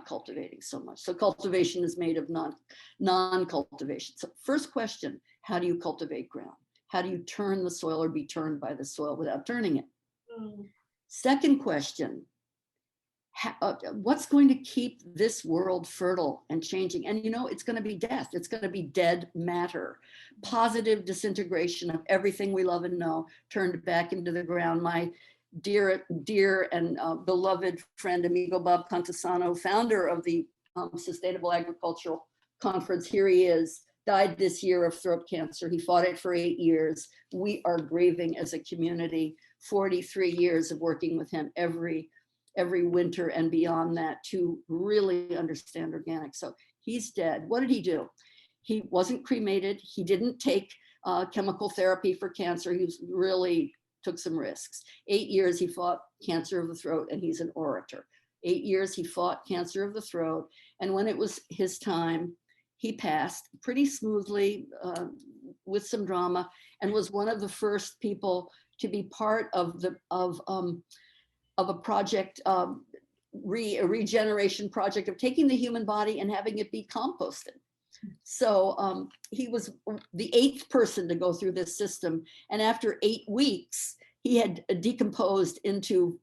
cultivating so much. So cultivation is made of non-cultivation. So first question, how do you cultivate ground? How do you turn the soil or be turned by the soil without turning it? Second question, what's going to keep this world fertile and changing? And it's going to be death. It's going to be dead matter. Positive disintegration of everything we love and know, turned back into the ground. My dear and beloved friend, amigo Bob Contasano, founder of the Sustainable Agricultural Conference, here he is, died this year of throat cancer. He fought it for 8 years. We are grieving as a community, 43 years of working with him every winter and beyond that to really understand organics. So he's dead. What did he do? He wasn't cremated. He didn't take chemical therapy for cancer. He was really took some risks. 8 years he fought cancer of the throat, and he's an orator. 8 years he fought cancer of the throat. And when it was his time, he passed pretty smoothly with some drama, and was one of the first people to be part of a project, a regeneration project of taking the human body and having it be composted. So he was the 8th person to go through this system. And after 8 weeks, he had decomposed into,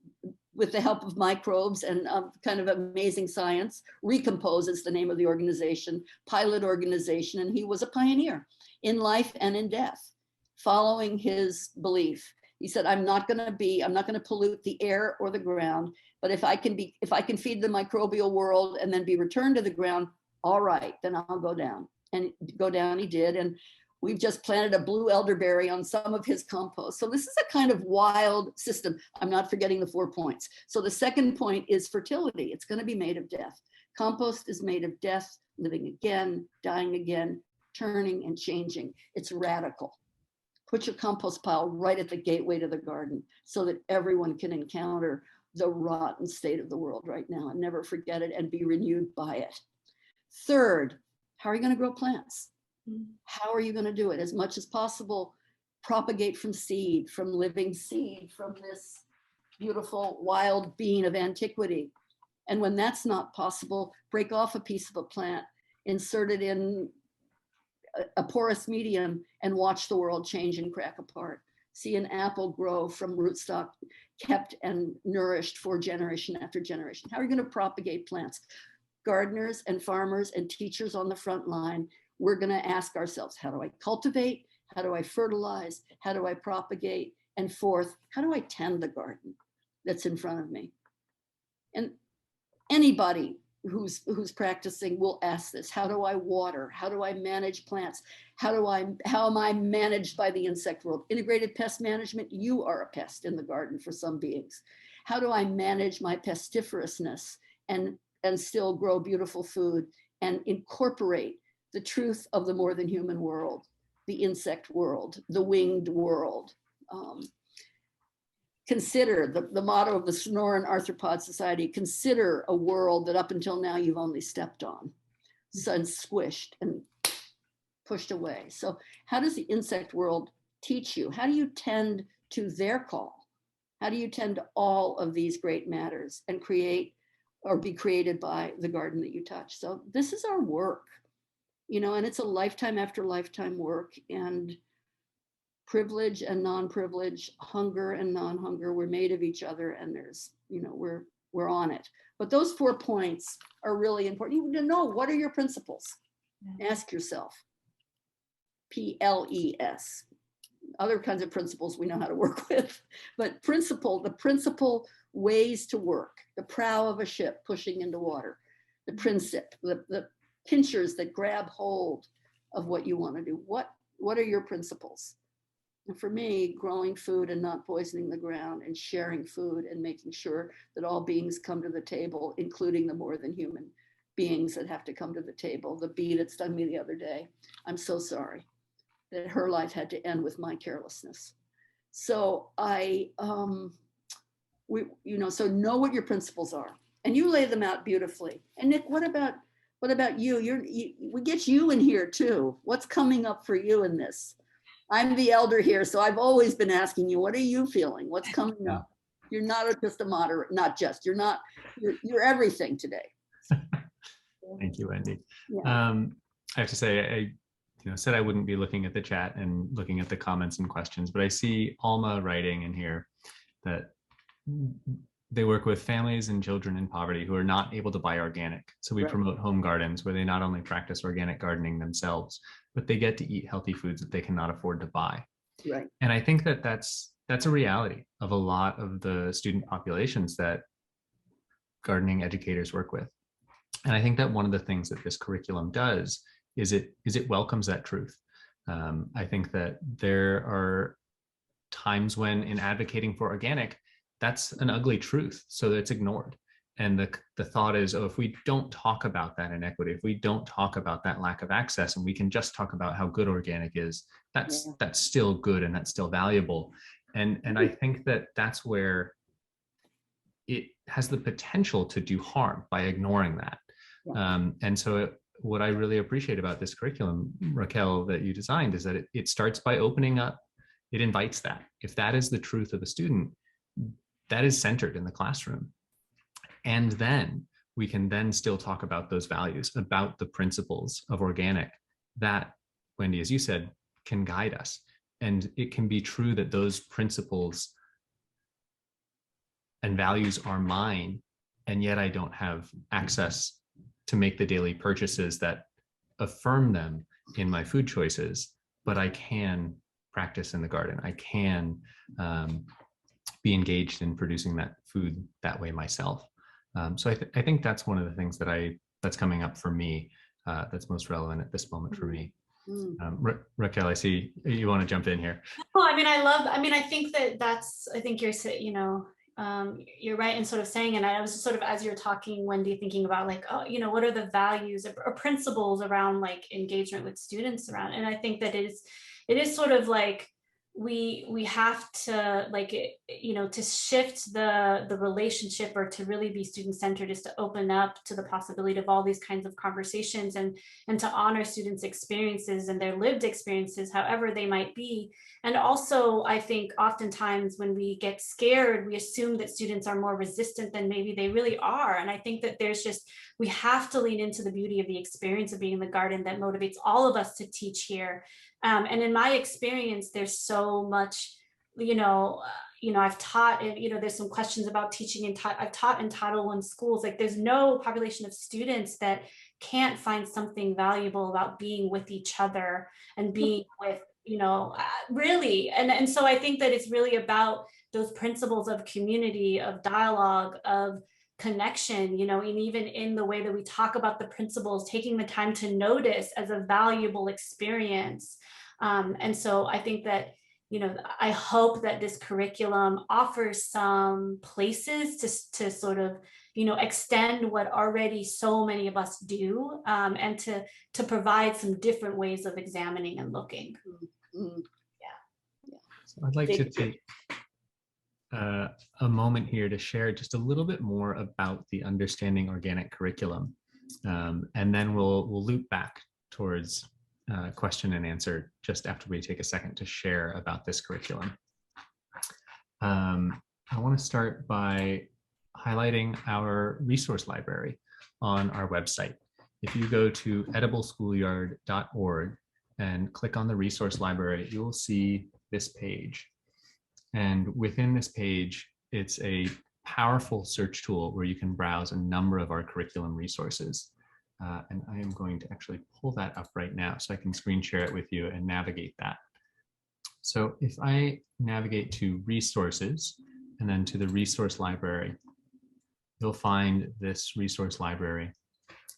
with the help of microbes and kind of amazing science, Recompose is the name of the organization, pilot organization. And he was a pioneer in life and in death, following his belief. He said, I'm not going to pollute the air or the ground, but if I can feed the microbial world and then be returned to the ground, all right, then I'll go down. And go down he did. And we've just planted a blue elderberry on some of his compost. So this is a kind of wild system. I'm not forgetting the 4 points. So the second point is fertility. It's going to be made of death. Compost is made of death, living again, dying again, turning and changing. It's radical. Put your compost pile right at the gateway to the garden so that everyone can encounter the rotten state of the world right now and never forget it and be renewed by it. Third, how are you going to grow plants? How are you going to do it? As much as possible, propagate from seed, from living seed, from this beautiful wild bean of antiquity. And when that's not possible, break off a piece of a plant, insert it in a porous medium, and watch the world change and crack apart. See an apple grow from rootstock, kept and nourished for generation after generation. How are you going to propagate plants? Gardeners and farmers and teachers on the front line, we're going to ask ourselves, how do I cultivate? How do I fertilize? How do I propagate? And fourth, how do I tend the garden that's in front of me? And anybody who's practicing will ask this. How do I water? How do I manage plants? How am I managed by the insect world? Integrated pest management, you are a pest in the garden for some beings. How do I manage my pestiferousness and still grow beautiful food and incorporate the truth of the more than human world, the insect world, the winged world? Consider the motto of the Sonoran Arthropod Society, consider a world that up until now you've only stepped on, and squished and pushed away. So how does the insect world teach you? How do you tend to their call? How do you tend to all of these great matters and create or be created by the garden that you touch? So this is our work, and it's a lifetime after lifetime work, and privilege and non-privilege, hunger and non-hunger, we're made of each other, and there's, we're on it. But those 4 points are really important. You need to know, what are your principles? Ask yourself. PLES. Other kinds of principles we know how to work with, but the principle ways to work, the prow of a ship pushing into water, the principe, the pinchers that grab hold of what you want to do. What are your principles? And for me, growing food and not poisoning the ground, and sharing food and making sure that all beings come to the table, including the more than human beings that have to come to the table. The bee that stung me the other day, I'm so sorry that her life had to end with my carelessness. So so know what your principles are, and you lay them out beautifully. And Nick, what about you? We get you in here too. What's coming up for you in this? I'm the elder here, so I've always been asking you, what are you feeling? What's coming up? You're not just a moderator, you're everything today. Thank you, Wendy. Yeah. I have to say, I said I wouldn't be looking at the chat and looking at the comments and questions, but I see Alma writing in here that they work with families and children in poverty who are not able to buy organic. So we promote home gardens where they not only practice organic gardening themselves, but they get to eat healthy foods that they cannot afford to buy. Right. And I think that that's a reality of a lot of the student populations that gardening educators work with. And I think that one of the things that this curriculum does is it welcomes that truth. I think that there are times when, in advocating for organic, that's an ugly truth, so it's ignored. And the thought is, if we don't talk about that inequity, if we don't talk about that lack of access, and we can just talk about how good organic is, that's still good and that's still valuable. And I think that that's where it has the potential to do harm by ignoring that. And so what I really appreciate about this curriculum, Raquel, that you designed, is that it starts by opening up. It invites that. If that is the truth of a student, that is centered in the classroom. And then we can then still talk about those values, about the principles of organic that, Wendy, as you said, can guide us. And it can be true that those principles and values are mine, and yet I don't have access to make the daily purchases that affirm them in my food choices, but I can practice in the garden. I can be engaged in producing that food that way myself. So I think that's one of the things that's coming up for me, that's most relevant at this moment for me. Raquel, I see you want to jump in here. Well, I think you're right in sort of saying, and I was just sort of, as you're talking, Wendy, thinking about like, what are the values or principles around like engagement with students around, and I think that it is sort of like, we have to to shift the relationship, or to really be student-centered, is to open up to the possibility of all these kinds of conversations, and to honor students' experiences and their lived experiences, however they might be. And also, I think oftentimes when we get scared, we assume that students are more resistant than maybe they really are. And I think that we have to lean into the beauty of the experience of being in the garden that motivates all of us to teach here. And in my experience, there's so much, I've taught, there's some questions about teaching, I've taught in Title I schools. Like, there's no population of students that can't find something valuable about being with each other and being with, really. And so I think that it's really about those principles of community, of dialogue, of connection, and even in the way that we talk about the principles, taking the time to notice as a valuable experience. And so I think that, I hope that this curriculum offers some places to sort of, extend what already so many of us do, and to provide some different ways of examining and looking. So I'd like to take a moment here to share just a little bit more about the Understanding Organic curriculum, and then we'll loop back towards question and answer just after we take a second to share about this curriculum. I want to start by highlighting our resource library on our website. If you go to edibleschoolyard.org and click on the resource library, you will see this page. And within this page, it's a powerful search tool where you can browse a number of our curriculum resources. And I am going to actually pull that up right now so I can screen share it with you and navigate that. So if I navigate to resources and then to the resource library, you'll find this resource library.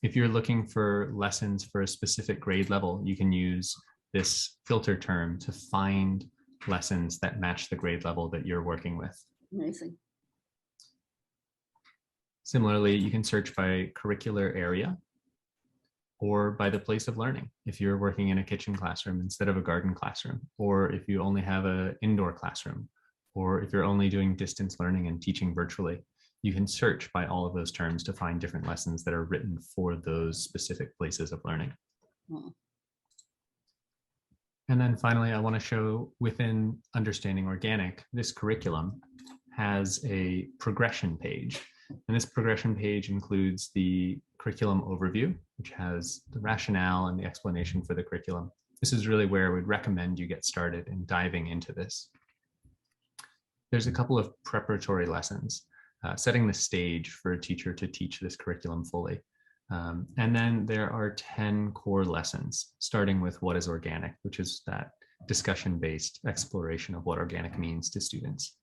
If you're looking for lessons for a specific grade level, you can use this filter term to find lessons that match the grade level that you're working with. Amazing. Similarly, you can search by curricular area or by the place of learning. If you're working in a kitchen classroom instead of a garden classroom, or if you only have an indoor classroom, or if you're only doing distance learning and teaching virtually, you can search by all of those terms to find different lessons that are written for those specific places of learning. Wow. And then finally, I want to show within Understanding Organic, this curriculum has a progression page. And this progression page includes the curriculum overview, which has the rationale and the explanation for the curriculum. This is really where I would recommend you get started in diving into this. There's a couple of preparatory lessons, setting the stage for a teacher to teach this curriculum fully. And then there are 10 core lessons, starting with what is organic, which is that discussion-based exploration of what organic means to students.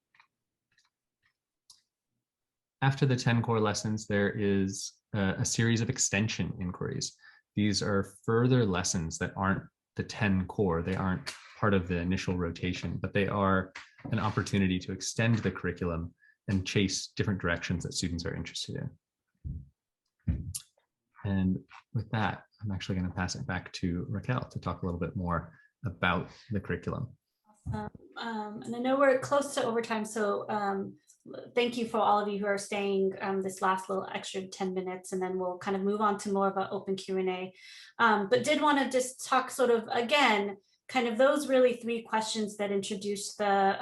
After the 10 core lessons, there is a series of extension inquiries. These are further lessons that aren't the 10 core. They aren't part of the initial rotation, but they are an opportunity to extend the curriculum and chase different directions that students are interested in. And with that, I'm actually going to pass it back to Raquel to talk a little bit more about the curriculum. Awesome. And I know we're close to overtime, so thank you for all of you who are staying this last little extra 10 minutes, and then we'll kind of move on to more of an open Q&A. But did want to just talk sort of, again, kind of those really 3 questions that introduced the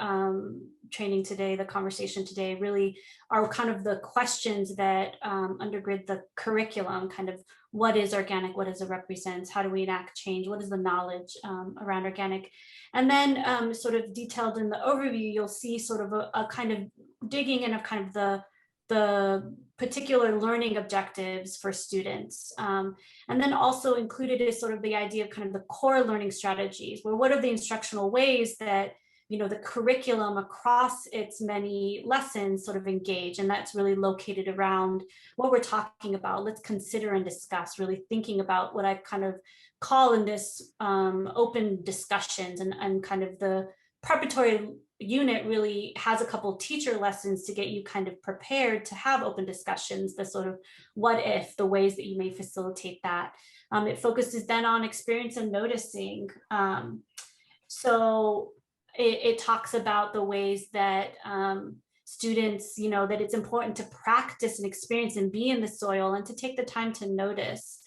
training today, the conversation today, really are kind of the questions that undergird the curriculum, kind of what is organic, what does it represent, how do we enact change, what is the knowledge around organic. And then sort of detailed in the overview, you'll see sort of a kind of digging in of kind of the particular learning objectives for students. And then also included is sort of the idea of kind of the core learning strategies, where what are the instructional ways that, you know, the curriculum across its many lessons sort of engage. And that's really located around what we're talking about. Let's consider and discuss, really thinking about what I kind of call in this open discussions, and kind of the preparatory unit really has a couple teacher lessons to get you kind of prepared to have open discussions, the sort of what if, the ways that you may facilitate that. It focuses then on experience and noticing. So it talks about the ways that students, you know, that it's important to practice and experience and be in the soil and to take the time to notice.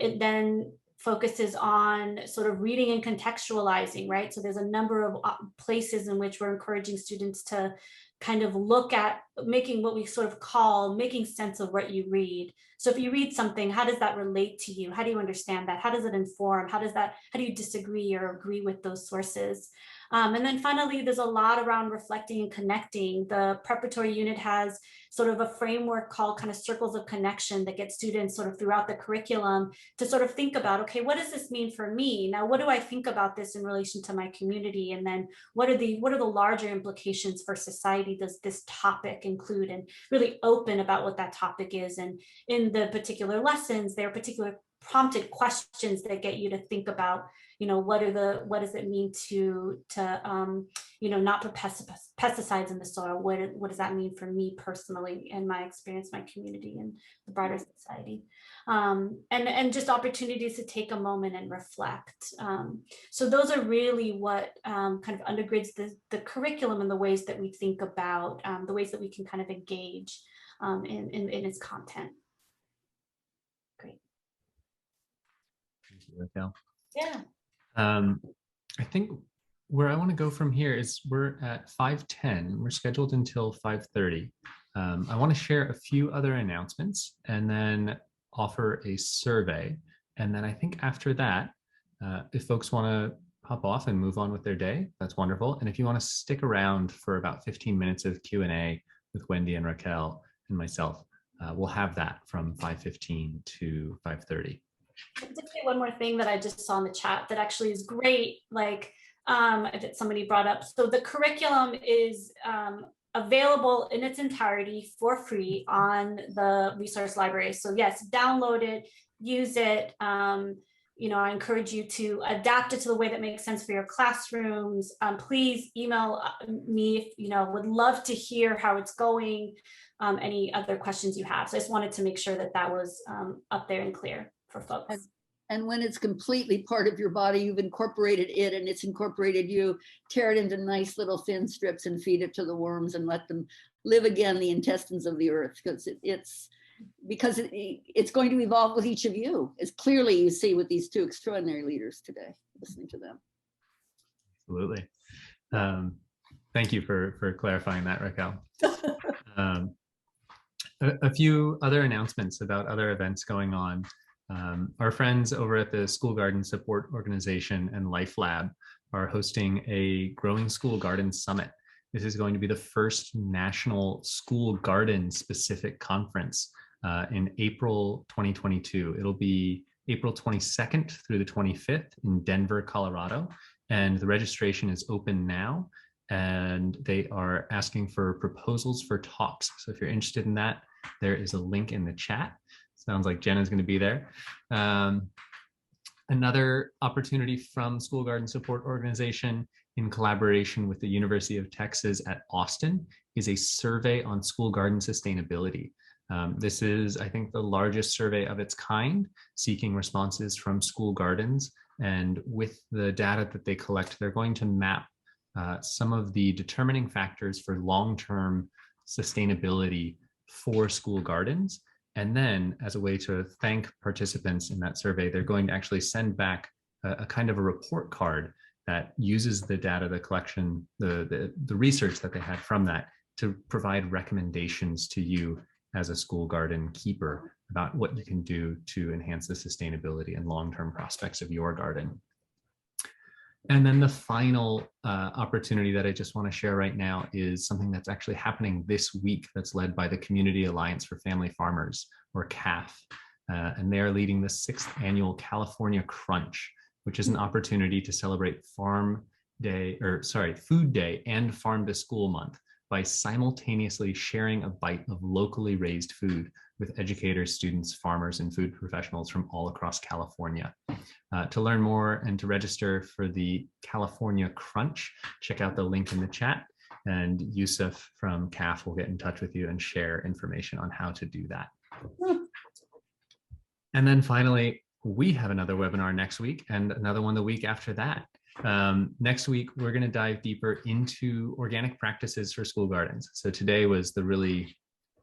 It then focuses on sort of reading and contextualizing, right? So there's a number of places in which we're encouraging students to kind of look at making what we sort of call making sense of what you read. So if you read something, how does that relate to you? How do you understand that? How does it inform? How do you disagree or agree with those sources? And then finally, there's a lot around reflecting and connecting. The preparatory unit has sort of a framework called kind of circles of connection that gets students sort of throughout the curriculum to sort of think about, okay, what does this mean for me? Now, what do I think about this in relation to my community? And then what are the larger implications for society does this topic include? And really open about what that topic is. And in the particular lessons, there are particular prompted questions that get you to think about, you know, what does it mean to you know, not put pesticides in the soil? What does that mean for me personally and my experience, my community, and the broader society? And just opportunities to take a moment and reflect. So those are really what kind of undergirds the curriculum and the ways that we think about the ways that we can kind of engage in its content. Great. Thank you, Raquel. Yeah. I think where I want to go from here is we're at 5:10. We're scheduled until 5:30. I want to share a few other announcements and then offer a survey. And then I think after that, if folks want to hop off and move on with their day, that's wonderful. And if you want to stick around for about 15 minutes of Q&A with Wendy and Raquel and myself, we'll have that from 5:15 to 5:30. Just say one more thing that I just saw in the chat that actually is great, like that somebody brought up. So the curriculum is available in its entirety for free on the resource library. So yes, download it, use it. You know, I encourage you to adapt it to the way that makes sense for your classrooms. Please email me if, you know, would love to hear how it's going, any other questions you have. So I just wanted to make sure that that was up there and clear for folks. And when it's completely part of your body, you've incorporated it and it's incorporated you, tear it into nice little thin strips and feed it to the worms and let them live again the intestines of the earth, because it's going to evolve with each of you, as clearly you see with these two extraordinary leaders today, listening to them. Absolutely. Thank you for clarifying that, Raquel. A few other announcements about other events going on. Our friends over at the School Garden Support Organization and Life Lab are hosting a Growing School Garden Summit. This is going to be the first national school garden specific conference in April 2022. It'll be April 22nd through the 25th in Denver, Colorado. And the registration is open now. And they are asking for proposals for talks. So if you're interested in that, there is a link in the chat. Sounds like Jenna's going to be there. Another opportunity from School Garden Support Organization in collaboration with the University of Texas at Austin is a survey on school garden sustainability. This is, I think, the largest survey of its kind, seeking responses from school gardens. And with the data that they collect, they're going to map some of the determining factors for long-term sustainability for school gardens. And then, as a way to thank participants in that survey, they're going to actually send back a kind of a report card that uses the data, the collection, the research that they had from that to provide recommendations to you as a school garden keeper about what you can do to enhance the sustainability and long-term prospects of your garden. And then the final opportunity that I just want to share right now is something that's actually happening this week that's led by the Community Alliance for Family Farmers, or CAF. And they are leading the 6th annual California Crunch, which is an opportunity to celebrate Food Day and Farm to School Month by simultaneously sharing a bite of locally raised food with educators, students, farmers, and food professionals from all across California. To learn more and to register for the California Crunch, check out the link in the chat, and Yusuf from CAF will get in touch with you and share information on how to do that. And then finally, we have another webinar next week and another one the week after that. Next week, we're going to dive deeper into organic practices for school gardens. So today was the really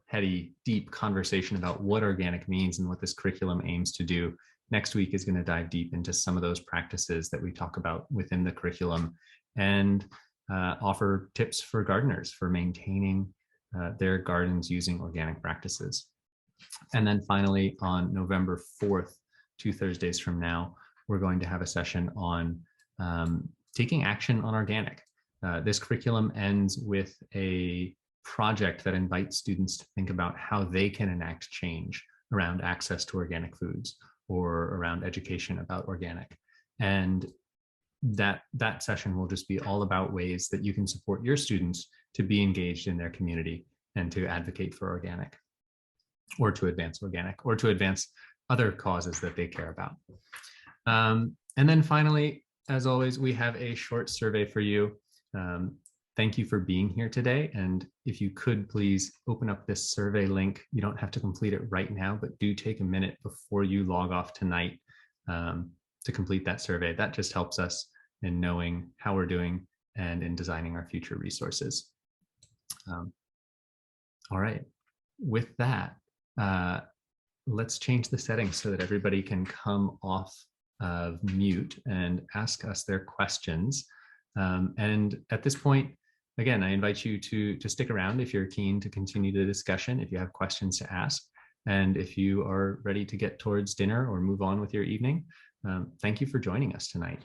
heady, deep conversation about what organic means and what this curriculum aims to do. Next week is going to dive deep into some of those practices that we talk about within the curriculum and offer tips for gardeners for maintaining their gardens using organic practices. And then finally, on November 4th, 2 Thursdays from now, we're going to have a session on taking action on organic. This curriculum ends with a project that invites students to think about how they can enact change around access to organic foods or around education about organic. And that session will just be all about ways that you can support your students to be engaged in their community and to advocate for organic, or to advance organic, or to advance other causes that they care about. And then finally, as always, we have a short survey for you. Thank you for being here today. And if you could please open up this survey link. You don't have to complete it right now, but do take a minute before you log off tonight to complete that survey. That just helps us in knowing how we're doing and in designing our future resources. All right, with that, let's change the settings so that everybody can come off of mute and ask us their questions. And at this point, again, I invite you to stick around if you're keen to continue the discussion, if you have questions to ask, and if you are ready to get towards dinner or move on with your evening. Thank you for joining us tonight.